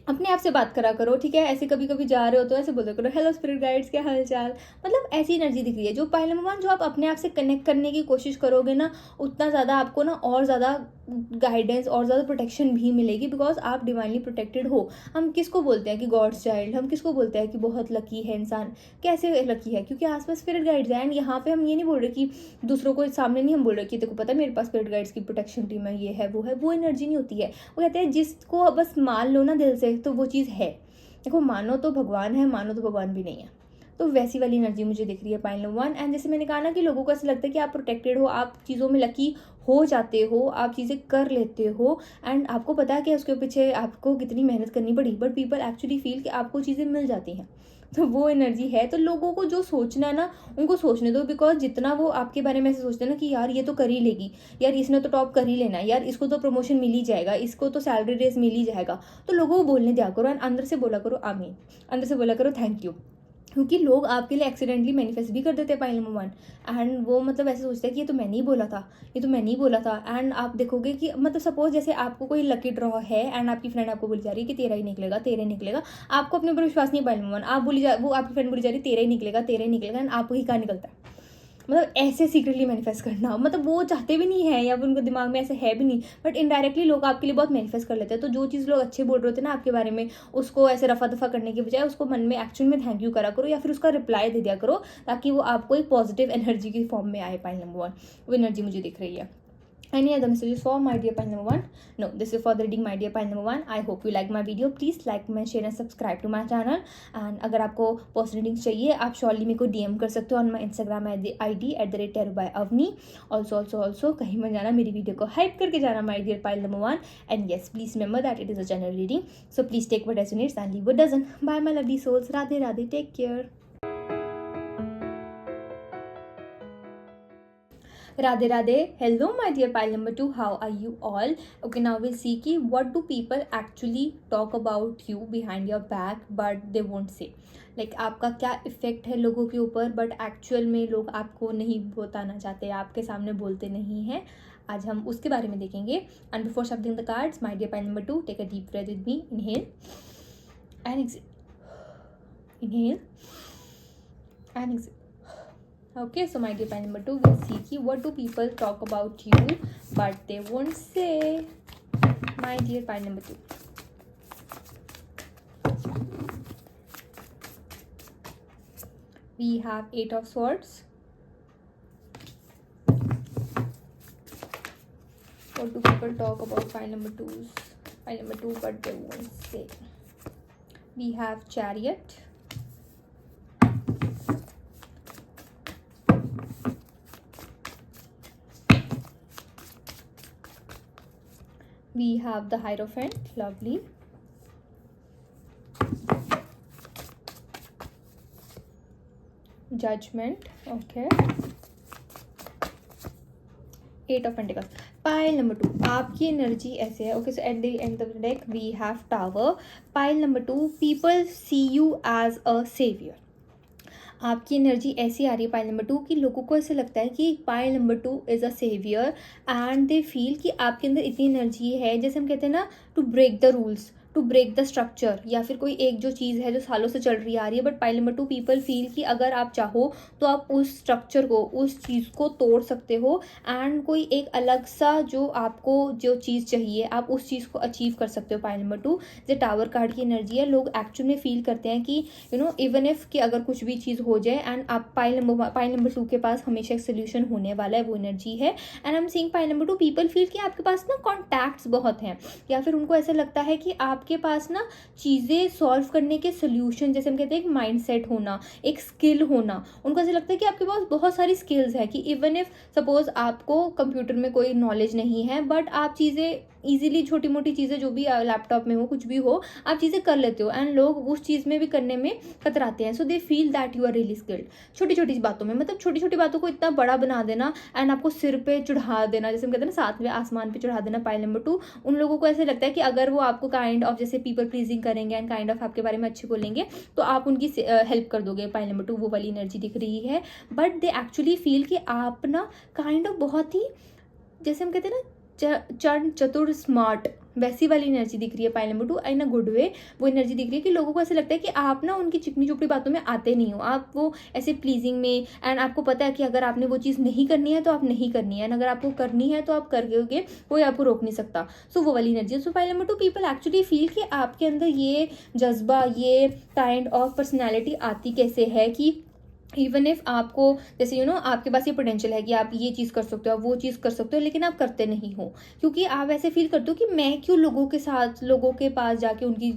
अपने आप से बात करा करो, ठीक है। ऐसे कभी कभी जा रहे हो तो ऐसे बोला करो, हेलो स्पिरिट गाइड्स, क्या हाल चाल। मतलब ऐसी एनर्जी दिख रही है। जो पहले नंबर जो आप अपने आप से कनेक्ट करने की कोशिश करोगे ना, उतना ज़्यादा आपको ना और ज़्यादा गाइडेंस और ज़्यादा प्रोटेक्शन भी मिलेगी, बिकॉज आप डिवाइनली प्रोटेक्टेड हो। हम किसको बोलते हैं कि गॉड्स चाइल्ड, हम किसको बोलते हैं कि बहुत लकी है इंसान। कैसे लकी है? क्योंकि आसपास स्पिरिट गाइड्स हैं। एंड यहाँ पे हम ये नहीं बोल रहे कि दूसरों को सामने नहीं हम बोल रहे कि देखो पता है मेरे पास स्पिरिट गाइड्स की प्रोटेक्शन टीम है, ये है वो है। वो एनर्जी नहीं होती है। वो कहते हैं जिसको बस मान लो ना दिल से, तो वो चीज़ है। देखो मानो तो भगवान है, मानो तो भगवान भी नहीं है। तो वैसी वाली एनर्जी मुझे दिख रही है पाइल नंबर 1। एंड जैसे मैंने कहा ना कि लोगों को ऐसा लगता है कि आप प्रोटेक्टेड हो, आप चीज़ों में लकी हो जाते हो, आप चीज़ें कर लेते हो, एंड आपको पता है कि उसके पीछे आपको कितनी मेहनत करनी पड़ी, बट पीपल एक्चुअली फील कि आपको चीज़ें मिल जाती हैं। तो वो एनर्जी है। तो लोगों को जो सोचना है ना, उनको सोचने दो, बिकॉज जितना वो आपके बारे में ऐसे सोचते हैं ना कि यार ये तो कर ही लेगी, यार इसने तो टॉप कर ही लेना है, यार इसको तो प्रमोशन मिल ही जाएगा, इसको तो सैलरी रेस मिल ही जाएगा, तो लोगों को बोलने दिया करो। एंड अंदर से बोला करो आमीन, अंदर से बोला करो थैंक यू। क्योंकि लोग आपके लिए एक्सीडेंटली मैनिफेस्ट भी कर देते हैं पाइल नंबर 1। एंड वो मतलब ऐसे सोचते हैं कि ये तो मैंने ही बोला था, ये तो मैंने ही बोला था। एंड आप देखोगे कि मतलब सपोज जैसे आपको कोई लकी ड्रॉ है एंड आपकी फ्रेंड आपको बोली जा रही है कि तेरा ही निकलेगा, तेरा ही निकलेगा। आपको अपने ऊपर विश्वास नहीं है पाइल नंबर 1, आप बोली जा वो आपकी फ्रेंड बोली जा रही है तेरा ही निकलेगा, तेरा ही निकलेगा, एंड आपको ही कहाँ निकलता है। मतलब ऐसे सीक्रेटली मैनिफेस्ट करना, मतलब वो चाहते भी नहीं है या उनके दिमाग में ऐसे है भी नहीं, बट इनडायरेक्टली लोग आपके लिए बहुत मैनिफेस्ट कर लेते हैं। तो जो चीज़ लोग अच्छे बोल रहे होते हैं ना आपके बारे में, उसको ऐसे रफा दफा करने की बजाय उसको मन में एक्चुअल में थैंक यू करा करो, या फिर उसका रिप्लाई दे दिया करो, ताकि वो आपको एक पॉजिटिव एनर्जी की फॉर्म में आए। पाइल नंबर 1 वो एनर्जी मुझे दिख रही है। Any other messages for my dear pile number 1? No, this is for the reading my dear pile number 1. I hope you like my video. Please like, comment, share and subscribe to my channel. And अगर आपको personal readings चाहिए आप surely मेरे को DM कर सकते हो on my Instagram ID @tarot_by_avni। Also कहीं मत जाना, मेरी वीडियो को हाइप करके जाना my dear pile number 1। And yes please remember that it is a general reading, so please take what resonates and leave what doesn't. Bye my lovely souls, Radhe Radhe, take care. Radhe Radhe. Hello my dear pile number 2. How are you all? Okay, now we'll see ki what do people actually talk about you behind your back but they won't say. Like आपका क्या effect है लोगों के ऊपर but actual में लोग आपको नहीं बताना चाहते, आपके सामने बोलते नहीं हैं। आज हम उसके बारे में देखेंगे। And before shuffling the cards my dear pile number 2, take a deep breath with me. Inhale and exhale, inhale and exhale. Okay, so my dear pile number 2, we'll see ki what do people talk about you but they won't say. My dear pile number 2. We have 8 of swords. What do people talk about pile number 2 but they won't say. We have chariot. We have the Hierophant, lovely. Judgment, okay. 8 of Pentacles. Pile number 2, आपकी energy ऐसे है। Okay, so at the end of the deck we have tower. Pile number 2, people see you as a saviour. आपकी energy ऐसी आ रही है pile number 2 कि लोगों को ऐसे लगता है कि pile number 2 is a saviour and they feel कि आपके अंदर इतनी एनर्जी है, जैसे हम कहते हैं ना, to break the rules, to break the structure, या फिर कोई एक जो चीज़ है जो सालों से चल रही आ रही है। But pile number 2 people feel कि अगर आप चाहो तो आप उस स्ट्रक्चर को, उस चीज़ को तोड़ सकते हो एंड कोई एक अलग सा जो आपको जो चीज़ चाहिए आप उस चीज़ को अचीव कर सकते हो। पाइल नंबर 2 जो टावर कार्ड की एनर्जी है, लोग एक्चुअल में फील करते हैं कि इवन इफ कि अगर कुछ भी चीज़ हो जाए एंड आप पाइल नंबर 2 के पास हमेशा एक सोल्यूशन होने वाला है, वो एनर्जी है। And I am seeing pile number 2 people feel कि आपके पास ना कॉन्टैक्ट्स बहुत हैं, या फिर उनको ऐसा लगता है कि आपके पास ना चीज़ें सॉल्व करने के सोल्यूशन, जैसे हम कहते हैं एक माइंडसेट होना, एक स्किल होना। उनको ऐसा लगता है कि आपके पास बहुत सारी स्किल्स है कि इवन इफ सपोज आपको कंप्यूटर में कोई नॉलेज नहीं है बट आप चीज़ें ईजिली, छोटी मोटी चीज़ें जो भी लैपटॉप में हो, कुछ भी हो, आप चीज़ें कर लेते हो एंड लोग उस चीज़ में भी करने में कतराते हैं। So they feel that you are really skilled. छोटी छोटी बातों में, मतलब छोटी छोटी बातों को इतना बड़ा बना देना एंड आपको सिर पे चढ़ा देना, जैसे हम कहते हैं ना सातवें आसमान पे चढ़ा देना। पाइल नंबर 2 उन लोगों को ऐसे लगता है कि अगर वो आपको काइंड ऑफ जैसे पीपल प्लीजिंग करेंगे एंड काइंड ऑफ आपके बारे में अच्छे बोलेंगे तो आप उनकी हेल्प कर दोगे। पाइल नंबर 2 वो वाली एनर्जी दिख रही है। बट दे एक्चुअली फील कि आप ना काइंड ऑफ बहुत ही, जैसे हम कहते हैं ना चंड चतुर स्मार्ट, वैसी वाली एनर्जी दिख रही है pile number 2 in a good way. वो एनर्जी दिख रही है कि लोगों को ऐसा लगता है कि आप ना उनकी चिकनी चुपड़ी बातों में आते नहीं हो, आप वो ऐसे प्लीजिंग में, एंड आपको पता है कि अगर आपने वो चीज़ नहीं करनी है तो आप नहीं करनी है, एंड अगर आपको करनी है तो आप करके कोई आपको रोक नहीं सकता। सो वो वाली एनर्जी। सो pile number 2 people actually feel कि आपके अंदर ये जज्बा, ये काइंड ऑफ पर्सनैलिटी आती कैसे है कि इवन इफ आपको जैसे आपके पास ये पोटेंशियल है कि आप ये चीज़ कर सकते हो, आप वो चीज़ कर सकते हो, लेकिन आप करते नहीं हो क्योंकि आप ऐसे फील करते हो कि मैं क्यों लोगों के साथ, लोगों के पास जाके उनकी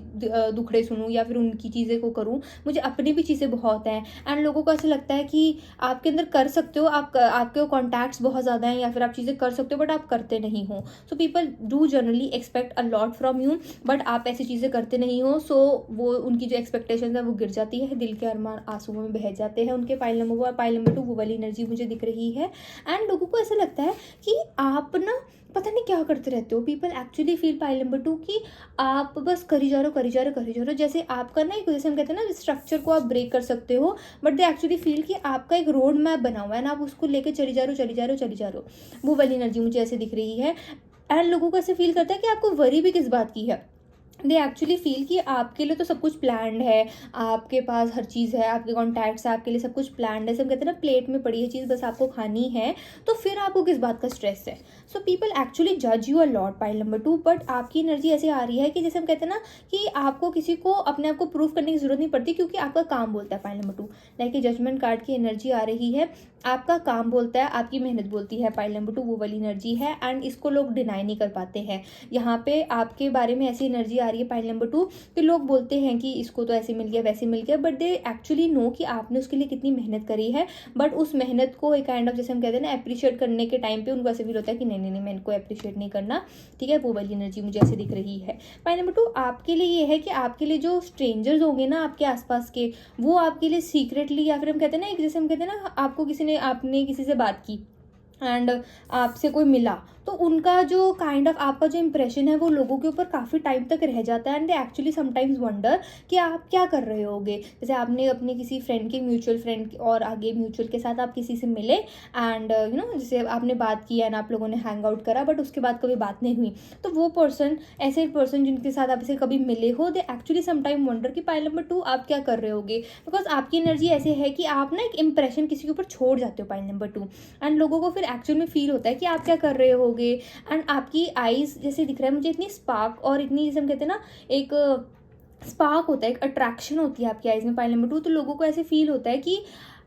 दुखड़े सुनूं या फिर उनकी चीज़ें को करूं, मुझे अपनी भी चीज़ें बहुत हैं। एंड लोगों को ऐसा लगता है कि आपके अंदर कर सकते हो, आपके कॉन्टैक्ट्स बहुत ज़्यादा हैं या फिर आप चीज़ें कर सकते हो बट आप करते नहीं हो। So people do generally expect a lot from you but आप ऐसी चीज़ें करते नहीं हो। सो वो उनकी जो एक्सपेक्टेशन है वो गिर जाती है, दिल के अरमान आंसुओं में बह जाते हैं उनके। पाइल नंबर 2 वो वाली एनर्जी मुझे दिख रही है। एंड लोगों को ऐसा लगता है कि आप ना पता नहीं क्या करते रहते हो। People actually feel pile number 2 कि आप बस करी जा रहे हो, करी जा रहे हो, करी जा रहे हो। जैसे आपका ना एक, जैसे हम कहते हैं ना, स्ट्रक्चर को आप ब्रेक कर सकते हो बट दे एक्चुअली फील कि आपका एक रोड मैप बना हुआ है ना, आप उसको लेके चली जा रहे हो, चली जा रहे हो, चली जा रहे हो। वो वाली एनर्जी मुझे ऐसे दिख रही है। एंड लोगों को ऐसे फील करता है कि आपको वरी भी किस बात की है। दे एक्चुअली फील कि आपके लिए तो सब कुछ प्लान्ड है, आपके पास हर चीज़ है, आपके कॉन्टैक्ट्स है, आपके लिए सब कुछ प्लान्ड है। सब कहते हैं ना, प्लेट में पड़ी है चीज़, बस आपको खानी है, तो फिर आपको किस बात का स्ट्रेस है। सो पीपल एक्चुअली जज you a lot pile number 2 but आपकी एनर्जी ऐसे आ रही है कि जैसे हम कहते हैं ना कि आपको किसी को अपने आप को प्रूव करने की जरूरत नहीं पड़ती क्योंकि आपका काम बोलता है। Pile number 2 like a judgement card की एनर्जी आ रही है, आपका काम बोलता है, आपकी मेहनत बोलती है। पाइल नंबर 2 वो वाली एनर्जी है एंड इसको लोग डिनाई नहीं कर पाते हैं। यहाँ पे आपके बारे में ऐसी एनर्जी आ रही है पाइल नंबर 2 कि लोग बोलते हैं कि इसको तो ऐसे मिल गया, वैसे मिल गया, बट दे एक्चुअली नो कि आपने उसके लिए कितनी मेहनत करी है। बट उस मेहनत को एक काइंड ऑफ, जैसे हम कहते हैं ना, अप्रिशिएट करने के टाइम पे उनको ऐसे फील होता है कि नहीं नहीं नहीं, मैं इनको अप्रिशिएट नहीं करना। ठीक है, वो वाली एनर्जी मुझे ऐसे दिख रही है। पाइल नंबर 2 आपके लिए ये है कि आपके लिए जो स्ट्रेंजर्स होंगे ना आपके आसपास के, वो आपके लिए सीक्रेटली, या फिर हम कहते हैं ना, जैसे हम कहते हैं ना, आपको आपने किसी से बात की एंड आपसे कोई मिला, तो उनका जो काइंड ऑफ आपका जो इंप्रेशन है वो लोगों के ऊपर काफ़ी टाइम तक रह जाता है। And they actually sometimes wonder कि आप क्या कर रहे होगे। जैसे आपने अपने किसी फ्रेंड के, म्यूचुअल फ्रेंड और आगे म्यूचुअल के साथ आप किसी से मिले एंड जैसे आपने बात की एंड आप लोगों ने हैंग आउट करा बट उसके बाद कभी बात नहीं हुई, तो वो पर्सन, ऐसे पर्सन जिनके साथ आप इसे कभी मिले हो, दे एक्चुअली समटाइम वंडर कि पाइल नंबर 2 आप क्या कर रहे होगे। बिकॉज आपकी एनर्जी ऐसे है कि आप ना एक इंप्रेशन किसी के ऊपर छोड़ जाते हो पाइल नंबर 2 एंड लोगों को फिर एक्चुअल में फील होता है कि आप क्या कर रहे होगे। एंड आपकी आईज जैसे दिख रहा है मुझे, इतनी स्पार्क और इतनी, जैसे हम कहते हैं ना, एक स्पार्क होता है, एक अट्रैक्शन होती है आपकी आईज में पाइल नंबर 2। तो लोगों को ऐसे फील होता है कि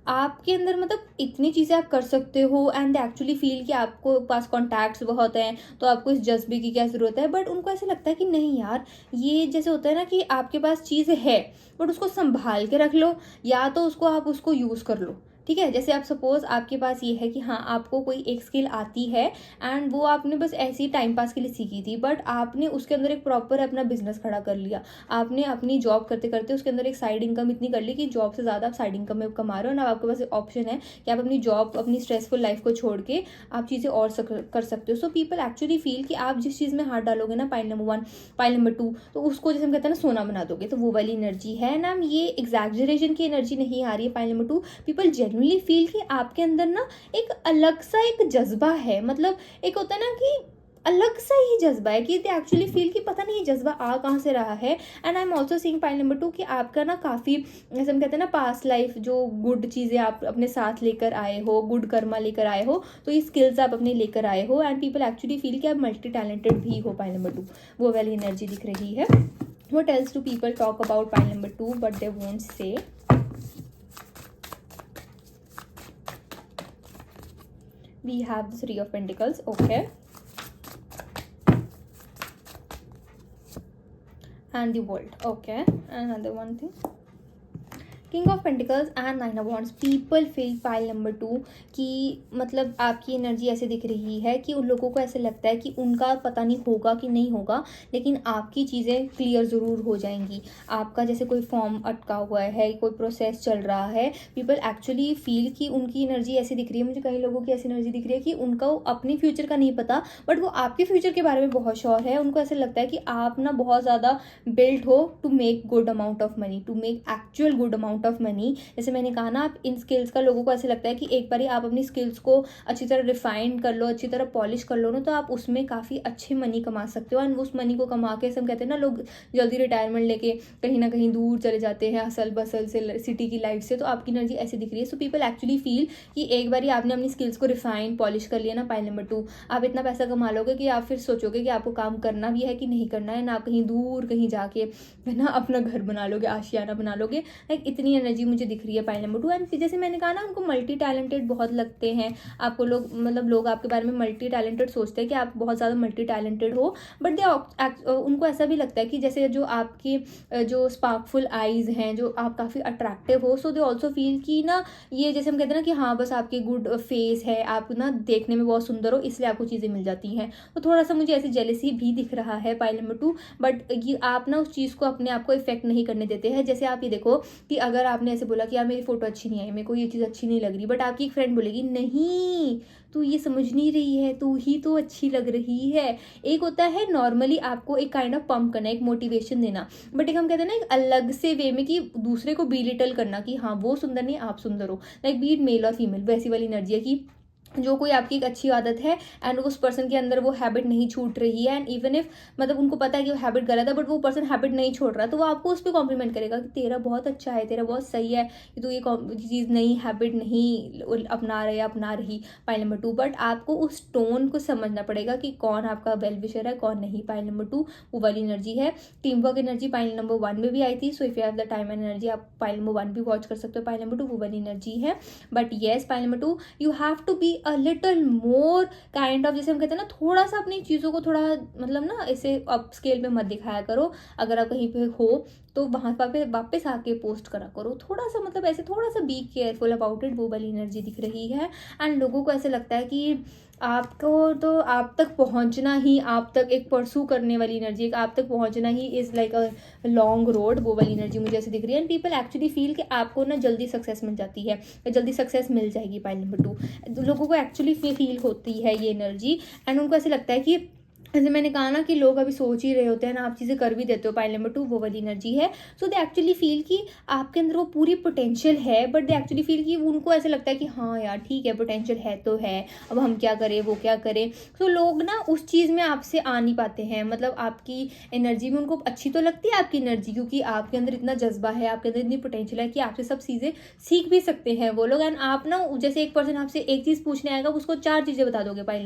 आपके अंदर मतलब इतनी चीज़ें आप कर सकते हो एंड दे एक्चुअली फील कि आपको पास कॉन्टैक्ट्स बहुत हैं, तो आपको इस जज्बे की क्या ज़रूरत है। बट उनको ऐसा लगता है कि नहीं यार, ये जैसे होता है ना कि आपके पास चीज़ है बट उसको संभाल के रख लो, या तो आप उसको यूज़ कर लो। ठीक है, जैसे आप सपोज आपके पास ये है कि हाँ, आपको कोई एक स्किल आती है एंड वो आपने बस ऐसे ही टाइम पास के लिए सीखी थी, बट आपने उसके अंदर एक प्रॉपर अपना बिजनेस खड़ा कर लिया। आपने अपनी जॉब करते करते उसके अंदर एक साइड इनकम इतनी कर ली कि जॉब से ज़्यादा आप साइड इनकम में कमा रहे हो। ना आपके पास ऑप्शन है कि आप अपनी जॉब, अपनी स्ट्रेसफुल लाइफ को छोड़ के आप चीज़ें और कर सकते हो। सो पीपल एक्चुअली फील कि आप जिस चीज़ में हाथ डालोगे ना, पाइल नंबर 1, पाइल नंबर 2, तो उसको जैसे हम कहते हैं ना, सोना बना दोगे। तो वो वाली एनर्जी है ना, ये एग्जैजरेशन की एनर्जी नहीं आ रही है pile number 2। People genuinely feel कि आपके अंदर ना एक अलग सा एक जज्बा है, मतलब एक होता है ना कि अलग सा ही जज्बा है कि दे एक्चुअली फील कि पता नहीं ये जज्बा आ कहाँ से रहा है। And I am also seeing pile number 2 कि आपका ना काफ़ी, जैसे हम कहते हैं ना, पास्ट लाइफ जो गुड चीज़ें आप अपने साथ लेकर आए हो, गुड कर्मा लेकर आए हो, तो ये स्किल्स आप अपने लेकर आए हो। एंड पीपल एक्चुअली फील कि आप मल्टी टैलेंटेड भी हो पाइल नंबर 2, वो वाली एनर्जी दिख रही है। What else do people talk about pile number 2 but they won't say? We have the Three of Pentacles. Okay. And the World. Okay. Another one thing. King of pentacles and nine of wands. People feel pile number 2 कि मतलब आपकी energy ऐसे दिख रही है कि उन लोगों को ऐसे लगता है कि उनका पता नहीं होगा कि नहीं होगा, लेकिन आपकी चीज़ें क्लियर ज़रूर हो जाएंगी। आपका जैसे कोई फॉर्म अटका हुआ है, कोई प्रोसेस चल रहा है, पीपल एक्चुअली फील कि उनकी एनर्जी ऐसी दिख रही है। मुझे कई लोगों की ऐसी एनर्जी दिख रही है कि उनको अपनी फ्यूचर का नहीं पता बट वो आपके फ्यूचर के बारे में बहुत श्योर है। उनको ऐसा लगता है कि आप ना बहुत ज़्यादा बिल्ड हो to make good amount of money, to make actual good amount out of money. जैसे मैंने कहा ना, आप इन स्किल्स का लोगों को ऐसे लगता है कि एक बार आप अपनी स्किल्स को अच्छी तरह रिफाइन कर लो, अच्छी तरह पॉलिश कर लो ना, तो आप उसमें काफ़ी अच्छी मनी कमा सकते हो। एंड उस मनी को कमा के हम कहते हैं ना, लोग जल्दी रिटायरमेंट लेके कहीं ना कहीं दूर चले जाते हैं हसल बसल से, सिटी की लाइफ से। तो आपकी एनर्जी ऐसी दिख रही है। सो पीपल एक्चुअली फील कि एक बार आपने अपनी स्किल्स को रिफाइन पॉलिश कर लिया ना, पाइल नंबर 2, आप इतना पैसा कमा लोगे कि आप फिर सोचोगे कि आपको काम करना भी है कि नहीं करना है, ना आप कहीं दूर कहीं जाके है ना अपना घर बना लोगे, आशियाना बना लोगे। लाइक इतनी एनर्जी मुझे दिख रही है पाइल नंबर 2। एंड जैसे मैंने कहा ना, उनको मल्टी टैलेंटेड बहुत लगते हैं आपको लोग, मतलब लोग आपके बारे में मल्टी टैलेंटेड सोचते हैं कि आप बहुत ज़्यादा मल्टी टैलेंटेड हो। बट उनको ऐसा भी लगता है कि जैसे जो आपकी जो स्पार्कफुल आईज हैं, जो आप काफ़ी अट्रैक्टिव हो, सो दे ऑल्सो फील कि ना ये जैसे हम कहते हैं ना कि हाँ बस आपके गुड फेस है, आप ना देखने में बहुत सुंदर हो, इसलिए आपको चीज़ें मिल जाती हैं। तो थोड़ा सा मुझे ऐसी जेलसी भी दिख रहा है पाइल नंबर 2। बट ये आप ना उस चीज़ को अपने आप को इफेक्ट नहीं करने देते हैं। जैसे आप ये देखो कि अगर आपने ऐसे बोला कि यार मेरी फोटो अच्छी नहीं आई, मेरे को ये चीज़ अच्छी नहीं लग रही, बट आपकी एक फ्रेंड बोलेगी नहीं तू ये समझ नहीं रही है, तू ही तो अच्छी लग रही है। एक होता है नॉर्मली आपको एक काइंड ऑफ पंप करना, एक मोटिवेशन देना, बट एक हम कहते हैं ना एक अलग से वे में कि दूसरे को बिलिटल करना कि हाँ वो सुंदर नहीं आप सुंदर हो। लाइक बी इट मेल और फीमेल, वैसी वाली एनर्जी है कि जो कोई आपकी एक अच्छी आदत है एंड उस पर्सन के अंदर वो हैबिट नहीं छूट रही है, एंड इवन इफ मतलब उनको पता है कि वो हैबिट गलत है, बट वो पर्सन हैबिट नहीं छोड़ रहा, तो वो आपको उस पर कॉम्प्लीमेंट करेगा कि तेरा बहुत अच्छा है, तेरा बहुत सही है कि तू ये चीज़ नई हैबिट नहीं अपना रहे या अपना रही, पाइल नंबर 2। बट आपको उस टोन को समझना पड़ेगा कि कौन आपका वेल विशर है कौन नहीं, पाइल नंबर 2 वो वाली एनर्जी है। Team work energy pile number 1 में भी आई थी। So if you have the time and energy, आप पाइल नंबर 1 भी वॉच कर सकते हो। पाइल नंबर 2 वो वाली एनर्जी है। But yes, pile number 2 you have to be a little more kind of, जैसे हम कहते हैं ना, थोड़ा सा अपनी चीज़ों को थोड़ा मतलब ना ऐसे अप स्केल पे मत दिखाया करो। अगर आप कहीं पे हो तो वहाँ पे वापस आके पोस्ट करा करो थोड़ा सा, मतलब ऐसे थोड़ा सा बी केयरफुल अबाउट इट, वो वाली एनर्जी दिख रही है। एंड लोगों को ऐसे लगता है कि आपको तो आप तक पहुंचना ही, आप तक एक परसू करने वाली एनर्जी, एक आप तक पहुंचना he is like a long road, वो वाली एनर्जी मुझे ऐसे दिख रही है। एंड पीपल एक्चुअली फील कि आपको ना जल्दी सक्सेस मिल जाती है, जल्दी सक्सेस मिल जाएगी, पाइल नंबर 2 लोगों को एक्चुअली फील होती है ये एनर्जी। एंड उनको ऐसे लगता है कि जैसे मैंने कहा ना कि लोग अभी सोच ही रहे होते हैं ना, आप चीज़ें कर भी देते हो, पाइल नंबर 2 वो वाली एनर्जी है। सो दे एक्चुअली फील कि आपके अंदर वो पूरी पोटेंशियल है, बट दे एक्चुअली फील कि उनको ऐसा लगता है कि हाँ यार ठीक है पोटेंशियल है तो है, अब हम क्या करें वो क्या करें। सो लोग ना उस चीज़ में आपसे आ नहीं पाते हैं, मतलब आपकी एनर्जी में उनको अच्छी तो लगती है आपकी एनर्जी, क्योंकि आपके अंदर इतना जज्बा है, आपके अंदर इतनी पोटेंशियल है कि आपसे सब चीज़ें सीख भी सकते हैं वो लोग। एंड आप ना जैसे एक पर्सन आपसे एक चीज़ पूछने आएगा, उसको 4 चीज़ें बता दोगे, पाइल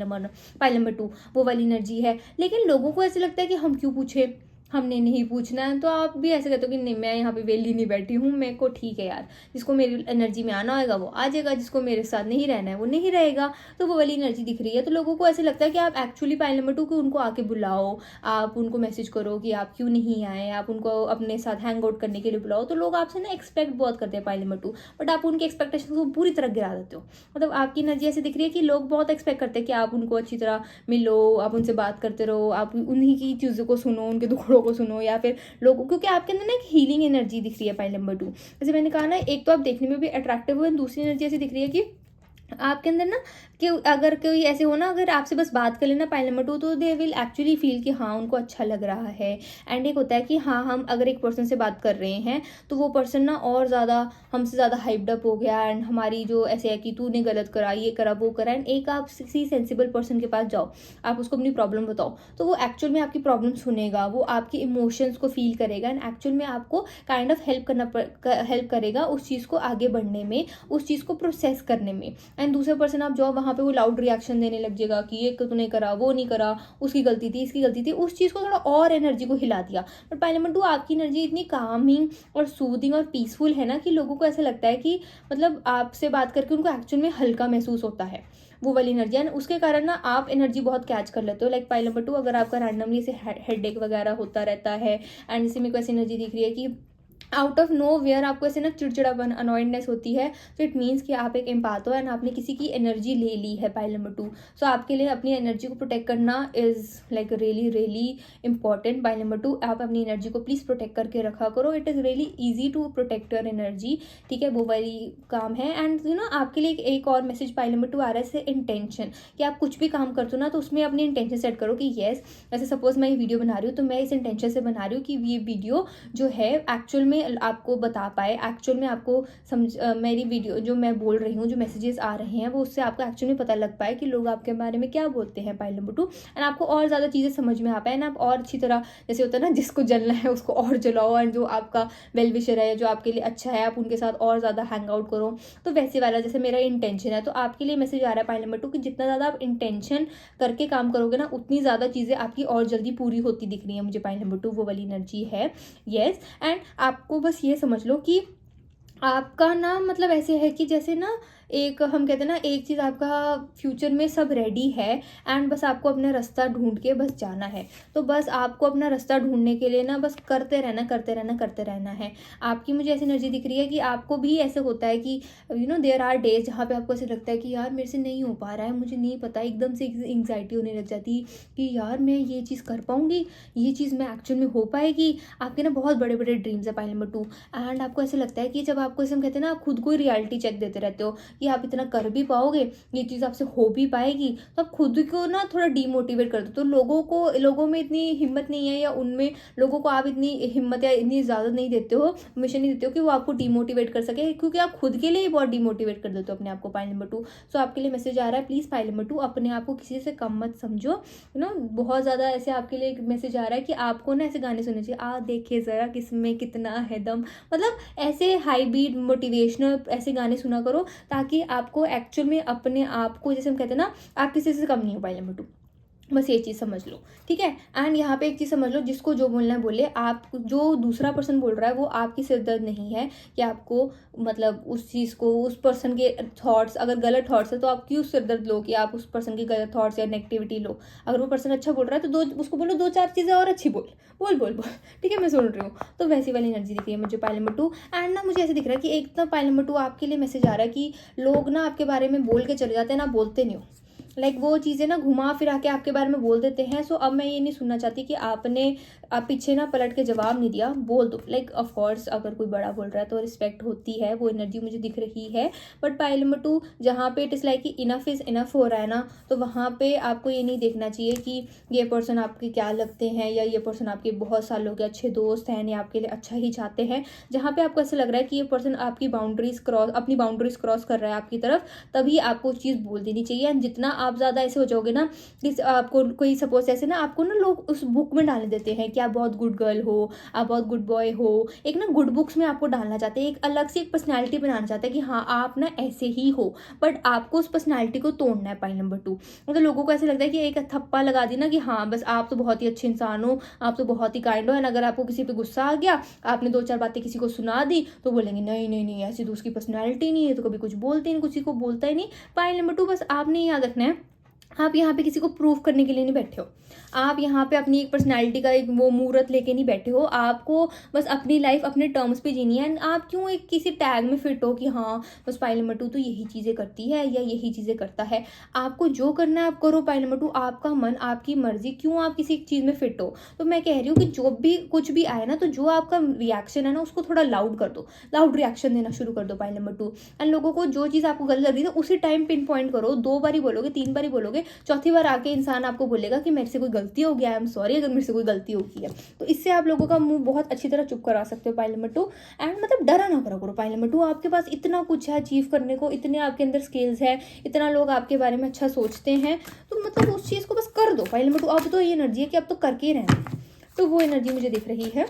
नंबर 2 वो वाली एनर्जी है। लेकिन लोगों को ऐसे लगता है कि हम क्यों पूछे, हमने नहीं पूछना है। तो आप भी ऐसे कहते हो कि नहीं मैं यहाँ पे वेली नहीं बैठी हूँ, मेरे को ठीक है यार, जिसको मेरी एनर्जी में आना होगा वो आ जाएगा, जिसको मेरे साथ नहीं रहना है वो नहीं रहेगा। तो वो वाली एनर्जी दिख रही है। तो लोगों को ऐसे लगता है कि आप एक्चुअली पाइल नंबर 2 को उनको आके बुलाओ, आप उनको मैसेज करो कि आप क्यों नहीं आए, आप उनको अपने साथ हैंग आउट करने के लिए बुलाओ। तो लोग आपसे ना एक्सपेक्ट बहुत करते हैं पाइल नंबर 2, बट आप उनके एक्सपेक्टेशन को पूरी तरह गिरा देते हो। मतलब आपकी एनर्जी ऐसे दिख रही है कि लोग बहुत एक्सपेक्ट करते हैं कि आप उनको अच्छी तरह मिलो, आप उनसे बात करते रहो, आप उन्हीं की चीज़ों को सुनो, उनके दुखड़ों को सुनो, या फिर लोगों, क्योंकि आपके अंदर ना एक हीलिंग एनर्जी दिख रही है पाइल नंबर 2। जैसे मैंने कहा ना, एक तो आप देखने में भी अट्रैक्टिव हो, दूसरी एनर्जी ऐसी दिख रही है कि आपके अंदर ना कि अगर कोई ऐसे हो ना, अगर आपसे बस बात कर लेना पाइल नंबर 2, तो दे विल एक्चुअली फील कि हाँ उनको अच्छा लग रहा है। एंड एक होता है कि हाँ हम अगर एक पर्सन से बात कर रहे हैं तो वो पर्सन ना और ज़्यादा हमसे ज़्यादा हाइप्ड अप हो गया, एंड हमारी जो ऐसे है कि तूने गलत करा, ये करा वो करा। एंड एक आप किसी सेंसिबल पर्सन के पास जाओ, आप उसको अपनी प्रॉब्लम बताओ, तो वो एक्चुअल में आपकी प्रॉब्लम सुनेगा, वो आपके इमोशंस को फील करेगा, एंड एक्चुअल में आपको काइंड ऑफ हेल्प करेगा उस चीज़ को आगे बढ़ने में, उस चीज़ को प्रोसेस करने में। एंड दूसरा पर्सन आप जाओ वहाँ पे वो लाउड रिएक्शन देने लग जाएगा कि ये तूने करा, वो नहीं करा, उसकी गलती थी, इसकी गलती थी, उस चीज़ को थोड़ा और एनर्जी को हिला दिया। बट पाइल नंबर 2 आपकी एनर्जी इतनी कामिंग और सूदिंग और पीसफुल है ना कि लोगों को ऐसा लगता है कि मतलब आपसे बात करके उनको एक्चुअल में हल्का महसूस होता है, वो वाली एनर्जी। एंड उसके कारण ना आप एनर्जी बहुत कैच कर लेते हो। लाइक पाइल नंबर 2 अगर आपका रैंडमली से हेडेक वगैरह होता रहता है, एंड जैसे मेरे को ऐसी एनर्जी दिख रही है कि आउट ऑफ नो वेयर आपको ऐसे ना चिड़चिड़ापन अनॉइडनेस होती है, तो इट मीन्स कि आप एक एम्पाथ हो एंड आपने किसी की एनर्जी ले ली है, पाइल नंबर 2। सो आपके लिए अपनी एनर्जी को प्रोटेक्ट करना is like really really important. Pile number 2 आप अपनी एनर्जी को प्लीज़ प्रोटेक्ट करके रखा करो, it is really easy to protect your energy, ठीक है, वो वाली काम है। एंड यू नो आपके लिए एक और मैसेज पाइल नंबर 2 आ रहा है, से इंटेंशन, कि आप कुछ भी काम करते हो ना तो उसमें अपनी इंटेंशन सेट करो कि येस, ऐसे सपोज मैं ये वीडियो बना रही हूँ तो मैं इस इंटेंशन से बना रही हूँ कि ये वीडियो जो है एक्चुअल में आपको बता पाए, एक्चुअल में आपको मेरी वीडियो जो मैं बोल रही हूँ, जो मैसेजेस आ रहे हैं, वो उससे आपको एक्चुअल में पता लग पाए कि लोग आपके बारे में क्या बोलते हैं, पॉइंट नंबर 2। एंड आपको और ज़्यादा चीज़ें समझ में आ पाए, एंड आप और अच्छी तरह, जैसे होता है ना, जिसको जलना है उसको और जलाओ, एंड जो आपका वेल विशर है, जो आपके लिए अच्छा है, आप उनके साथ और ज़्यादा हैंग आउट करो। तो वैसे वाला जैसे मेरा इंटेंशन है, तो आपके लिए मैसेज आ रहा है पॉइंट नंबर 2 कि जितना ज़्यादा आप इंटेंशन करके काम करोगे ना, उतनी ज़्यादा चीज़ें आपकी और जल्दी पूरी होती दिख रही है मुझे, पॉइंट नंबर 2 वो वाली एनर्जी है। येस, एंड आपको बस ये समझ लो कि आपका ना मतलब ऐसे है कि जैसे ना एक हम कहते हैं ना, एक चीज़ आपका फ्यूचर में सब रेडी है, एंड बस आपको अपना रास्ता ढूंढ के बस जाना है। तो बस आपको अपना रास्ता ढूंढने के लिए ना बस करते रहना, करते रहना, करते रहना है। आपकी मुझे ऐसी एनर्जी दिख रही है कि आपको भी ऐसे होता है कि देयर आर डेज जहाँ पे आपको ऐसे लगता है कि यार मेरे से नहीं हो पा रहा है, मुझे नहीं पता, एकदम से एंग्जाइटी होने लग जाती कि यार मैं ये चीज़ कर पाऊँगी, ये चीज़ मैं एक्चुअल में हो पाएगी। आपके ना बहुत बड़े बड़े ड्रीम्स है पॉइंट नंबर 2, एंड आपको ऐसे लगता है कि जब आपको ऐसे हम कहते हैं ना, आप खुद को ही रियलिटी चेक देते रहते हो कि आप इतना कर भी पाओगे, ये चीज़ आपसे हो भी पाएगी, तो आप खुद को ना थोड़ा डीमोटिवेट कर दो। तो लोगों में इतनी हिम्मत नहीं है, या उनमें लोगों को आप इतनी हिम्मत या इतनी इजाज़त नहीं देते हो, हमेशा नहीं देते हो कि वो आपको डीमोटिवेट कर सके, क्योंकि आप खुद के लिए ही बहुत डीमोटिवेट कर देते हो अपने आप को, पॉइंट नंबर 2। सो आपके लिए मैसेज आ रहा है, प्लीज़ पॉइंट नंबर 2 अपने आप को किसी से कम मत समझो। बहुत ज़्यादा ऐसे आपके लिए एक मैसेज आ रहा है कि आपको ना ऐसे गाने सुनने चाहिए, आ देखे ज़रा किसमें कितना है दम, मतलब ऐसे हाई बीट मोटिवेशनल ऐसे गाने सुना करो, ताकि आपको एक्चुअल में अपने आप को, जैसे हम कहते हैं ना, आप किसी से कम नहीं हो, पॉइंट नंबर 2। बस ये चीज़ समझ लो, ठीक है। एंड यहाँ पे एक चीज़ समझ लो, जिसको जो बोलना है बोले, आप जो दूसरा पर्सन बोल रहा है वो आपकी सिरदर्द नहीं है कि आपको मतलब उस चीज़ को, उस पर्सन के थॉट्स अगर गलत थॉट्स है तो आप क्यों सिरदर्द लो कि आप उस पर्सन के गलत थॉट्स या नेगेटिविटी लो। अगर वो पर्सन अच्छा बोल रहा है तो उसको बोलो 2-4 चीज़ें और अच्छी बोल बोल बोल बोल, ठीक है, मैं सुन रही हूँ। तो वैसी वाली एनर्जी दिख रही है मुझे, पाइल नंबर 2। एंड ना मुझे ऐसे दिख रहा है कि एक ना पाइल नंबर 2 आपके लिए मैसेज आ रहा है कि लोग ना आपके बारे में बोल के चले जाते हैं ना, बोलते नहीं हो, वो चीज़ें ना घुमा फिरा के आपके बारे में बोल देते हैं। सो अब मैं ये नहीं सुनना चाहती कि आप पीछे ना पलट के जवाब नहीं दिया, बोल दो। ऑफ कोर्स अगर कोई बड़ा बोल रहा है तो रिस्पेक्ट होती है, वो एनर्जी मुझे दिख रही है। बट पाइल नंबर 2 जहाँ पे इट इज़ लाइक कि इनफ इज़ इनफ हो रहा है ना, तो वहाँ पे आपको ये नहीं देखना चाहिए कि ये पर्सन आपके क्या लगते हैं, या ये पर्सन आपके बहुत सालों के अच्छे दोस्त हैं या आपके लिए अच्छा ही चाहते हैं। जहाँ पे आपको ऐसा लग रहा है कि ये पर्सन आपकी अपनी बाउंड्रीज क्रॉस कर रहा है आपकी तरफ, तभी आपको उस चीज़ बोल देनी चाहिए। जितना आप ज़्यादा ऐसे हो जाओगे ना कि आपको कोई सपोज ऐसे ना, आपको ना लोग उस बुक में डालने देते हैं कि आप बहुत गुड गर्ल हो, आप बहुत गुड बॉय हो, एक ना गुड बुक्स में आपको डालना चाहते हैं, एक अलग से एक पर्सनैलिटी बनाना चाहते हैं कि हाँ आप ना ऐसे ही हो, बट आपको उस पर्सनैलिटी को तोड़ना है। पॉइंट नंबर 2, मतलब लोगों को ऐसे लगता है कि एक थप्पा लगा दी ना कि हाँ बस आप तो बहुत ही अच्छे इंसान हो, आप तो बहुत ही काइंड हो, एंड अगर आपको किसी पे गुस्सा आ गया, आपने 2-4 बातें किसी को सुना दी, तो बोलेंगे नहीं नहीं नहीं ऐसी तो उसकी पर्सनैलिटी नहीं है, तो कभी कुछ बोलते नहीं, किसी को बोलता ही नहीं। पॉइंट नंबर 2 बस आपने याद रखना है, आप यहाँ पे किसी को प्रूव करने के लिए नहीं बैठे हो, आप यहाँ पे अपनी एक पर्सनैलिटी का एक वो मूर्त लेके नहीं बैठे हो। आपको बस अपनी लाइफ अपने टर्म्स पे जीनी है। एंड आप क्यों एक किसी टैग में फिट हो कि हाँ बस पाइल नंबर 2 तो यही चीज़ें करती है या यही चीज़ें करता है। आपको जो करना है आप करो। पाइल नंबर 2 आपका मन, आपकी मर्जी, क्यों आप किसी चीज़ में फिट हो। तो मैं कह रही हूँ कि जो भी कुछ भी आए ना, तो जो आपका रिएक्शन है ना उसको थोड़ा लाउड कर दो, लाउड रिएक्शन देना शुरू कर दो। पाइल नंबर 2 एंड लोगों को जो चीज़ आपको गलत लग रही है उसी टाइम पिन पॉइंट करो। 2 बारी बोलोगे, 3 बारी बोलोगे, चौथी बार आके इंसान आपको बोलेगा कि मेरे से कोई गलती हो गया, आई एम सॉरी अगर मेरे से कोई गलती हो गई है। तो इससे आप लोगों का मुंह बहुत अच्छी तरह चुप करा सकते हो। पॉइंट नंबर 2 एंड मतलब डरा ना करो। पॉइंट नंबर 2 आपके पास इतना कुछ है अचीव करने को, इतने आपके अंदर स्किल्स है, इतना लोग आपके बारे में अच्छा सोचते हैं, तो मतलब उस चीज़ को बस कर दो। पॉइंट नंबर 2 अब तो ये एनर्जी है कि अब तो करके ही रहना, तो वो एनर्जी मुझे दिख रही है।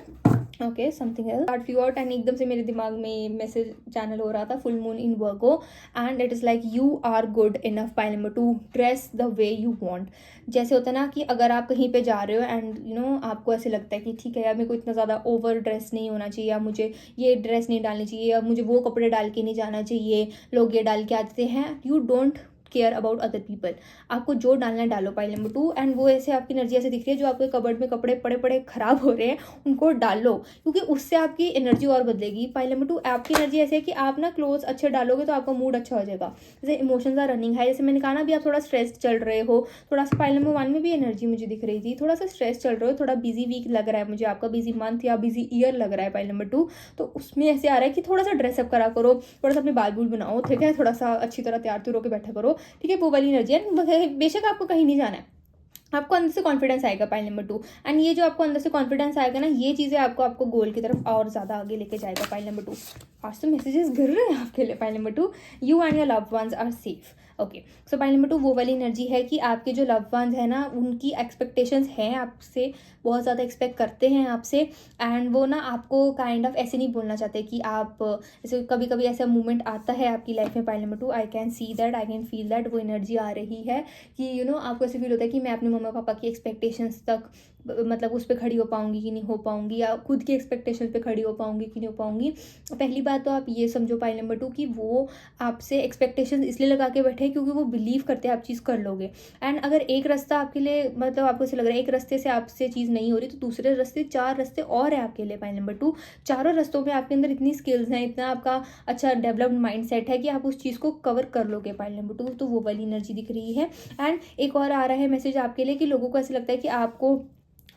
Okay, something else art few out. And एकदम से मेरे दिमाग में मैसेज चैनल हो रहा था, full moon in Virgo and it is like you are good enough. Pile number 2 dress the way you want. जैसे होता है ना कि अगर आप कहीं पे जा रहे हो एंड आपको ऐसे लगता है कि ठीक है यार मेरे को इतना ज़्यादा ओवर ड्रेस नहीं होना चाहिए, या मुझे ये ड्रेस नहीं डालनी चाहिए, या मुझे वो कपड़े डाल के नहीं जाना चाहिए, लोग ये डाल के आते हैं। You don't care about other people, आपको जो डालना है डालो। पाइल नंबर 2 एंड वो ऐसे आपकी एनर्जी ऐसे दिख रही है, जो आपके कबर्ड में कपड़े पड़े पड़े खराब हो रहे हैं उनको डालो, क्योंकि उससे आपकी एनर्जी और बदलेगी। पाइल नंबर 2 आपकी एनर्जी ऐसे है कि आप ना क्लोथ्स अच्छे डालोगे तो आपका मूड अच्छा हो जाएगा। जैसे इमोशंस आर रनिंग है, जैसे मैंने कहा ना अभी आप थोड़ा स्ट्रेस चल रहे हो, थोड़ा सा पाइल नंबर 1 में भी एनर्जी मुझे दिख रही थी, थोड़ा सा स्ट्रेस चल रहे हो, थोड़ा बिजी वीक लग रहा है मुझे, आपका बिजी मंथ या बिजी ईयर लग रहा है। पाइल नंबर 2 तो उसमें ऐसे आ रहा है कि थोड़ा सा ड्रेसअप करा करो, थोड़ा सा अपने बाल बूल बनाओ, ठीक है, थोड़ा सा अच्छी तरह तैयार तुर होकर बैठा करो, ठीक है, वो वाली एनर्जी है। बेशक आपको कहीं नहीं जाना है, आपको अंदर से कॉन्फिडेंस आएगा पाइल नंबर 2। एंड ये जो आपको अंदर से कॉन्फिडेंस आएगा ना, ये चीज़ें आपको गोल की तरफ और ज़्यादा आगे लेके जाएगा पाइल नंबर 2। आज तो मैसेजेस गिर रहे हैं आपके लिए pile number 2। You and your loved ones are safe. Okay, so pile number 2 वो वाली एनर्जी है कि आपके जो लव्ड वंस है ना, उनकी एक्सपेक्टेशंस हैं आपसे, बहुत ज़्यादा एक्सपेक्ट करते हैं आपसे। एंड वो ना आपको काइंड ऑफ ऐसे नहीं बोलना चाहते कि आप, जैसे कभी कभी ऐसा मोमेंट आता है आपकी लाइफ में pile number 2, I can see that, I can feel that, वो एनर्जी आ रही है कि आपको ऐसे फील होता है कि मैं अपने मम्मा पापा की एक्सपेक्टेशंस तक मतलब उस पर खड़ी हो पाऊंगी कि नहीं हो पाऊंगी, या खुद की एक्सपेक्टेशंस पे खड़ी हो पाऊंगी कि नहीं हो पाऊंगी। पहली बात तो आप ये समझो पाइल नंबर 2 कि वो आपसे एक्सपेक्टेशंस इसलिए लगा के बैठे हैं क्योंकि वो बिलीव करते हैं आप चीज़ कर लोगे। एंड अगर एक रास्ता आपके लिए, मतलब आपको ऐसे लग रहा है एक रास्ते से आपसे चीज़ नहीं हो रही, तो दूसरे रास्ते, 4 रास्ते और है आपके लिए पाइल नंबर 2। चारों रास्तों पे आपके अंदर इतनी स्किल्स हैं, इतना आपका अच्छा डेवलप्ड माइंड सेट है कि आप उस चीज़ को कवर कर लोगे पाइल नंबर 2। तो वो वाली एनर्जी दिख रही है। एंड एक और आ रहा है मैसेज आपके लिए कि लोगों को ऐसे लगता है कि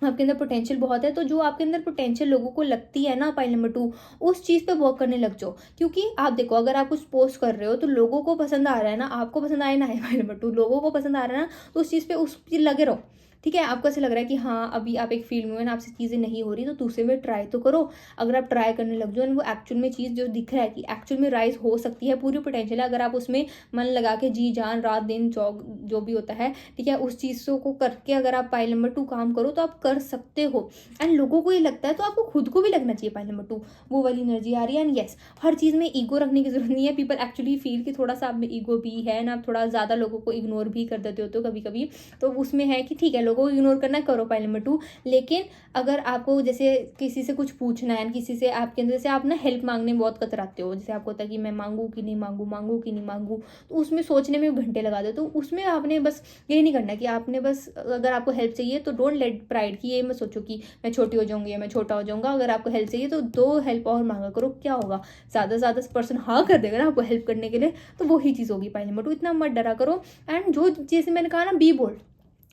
आपके अंदर पोटेंशियल बहुत है, तो जो आपके अंदर पोटेंशियल लोगों को लगती है ना पाइल नंबर 2, उस चीज़ पे वर्क करने लग जाओ। क्योंकि आप देखो, अगर आप कुछ पोस्ट कर रहे हो तो लोगों को पसंद आ रहा है ना, आपको पसंद आए ना आए पाइल नंबर 2, लोगों को पसंद आ रहा है ना, तो उस चीज़ पे उस चीज़ लगे रहो। ठीक है, आपको ऐसे लग रहा है कि हाँ अभी आप एक फील्ड में हो ना, आपसे चीज़ें नहीं हो रही, तो दूसरे में ट्राई तो करो। अगर आप ट्राई करने लग जाओ, वो एक्चुअल में चीज़ जो दिख रहा है कि एक्चुअल में राइज हो सकती है, पूरी पोटेंशियल है, अगर आप उसमें मन लगा के जी जान रात दिन जो भी होता है, ठीक है, उस चीज़ों को करके अगर आप पाइल नंबर 2 काम करो तो आप कर सकते हो। एंड लोगों को ये लगता है तो आपको खुद को भी लगना चाहिए पाइल नंबर 2। वो वाली एनर्जी आ रही है। एंड यस, हर चीज़ में ईगो रखने की जरूरत नहीं है। पीपल एक्चुअली फील कि थोड़ा सा आप में ईगो भी है ना, आप थोड़ा ज़्यादा लोगों को इग्नोर भी कर देते हो तो कभी कभी, तो उसमें है कि ठीक है, लोगों को इग्नोर करना करो पाइल नंबर 2। लेकिन अगर आपको जैसे किसी से कुछ पूछना है, किसी से आपके अंदर, जैसे आप ना हेल्प मांगने में बहुत कतराते हो, जैसे आपको होता है कि मैं मांगू कि नहीं मांगू, मांगू कि नहीं मांगू, तो उसमें सोचने में घंटे लगा दो। तो उसमें आपने बस ये नहीं करना कि आपने बस, अगर आपको हेल्प चाहिए तो डोंट लेट प्राइड, कि ये मत सोचो कि मैं छोटी हो जाऊंगी या मैं छोटा हो जाऊंगा। अगर आपको हेल्प चाहिए तो 2 हेल्प और मांगा करो, क्या होगा, ज़्यादा पर्सन हाँ कर देगा ना आपको हेल्प करने के लिए, तो वही चीज़ होगी पाइल नंबर 2। इतना मत डरा करो। एंड जो जैसे मैंने कहा ना, बी बोल्ड,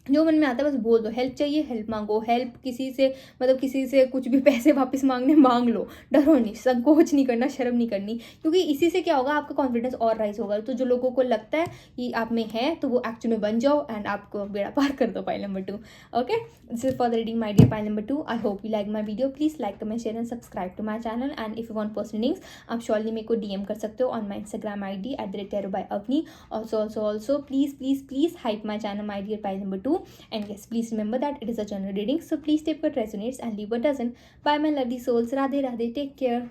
जो मन में आता है बस बोल दो। हेल्प चाहिए हेल्प मांगो, हेल्प किसी से, मतलब किसी से कुछ भी पैसे वापस मांगने मांग लो, डरो नहीं, संकोच नहीं करना, शर्म नहीं करनी, क्योंकि इसी से क्या होगा, आपका कॉन्फिडेंस और राइज होगा। तो जो लोगों को लगता है कि आप में है तो वो एक्चुअल में बन जाओ, एंड आपको बेड़ा पार कर दो pile number 2। Okay, this is for the reading my dear pile number 2। I hope you like my video. Please like comment share and subscribe to my channel. And if you want personal readings, आप surely मेरे को DM कर सकते हो on my Instagram ID @tarotbyavni। Also please hype my channel my dear pile number 2। And yes, please remember that it is a general reading, so please take what resonates and leave what doesn't. Bye my lovely souls, radhe radhe, take care.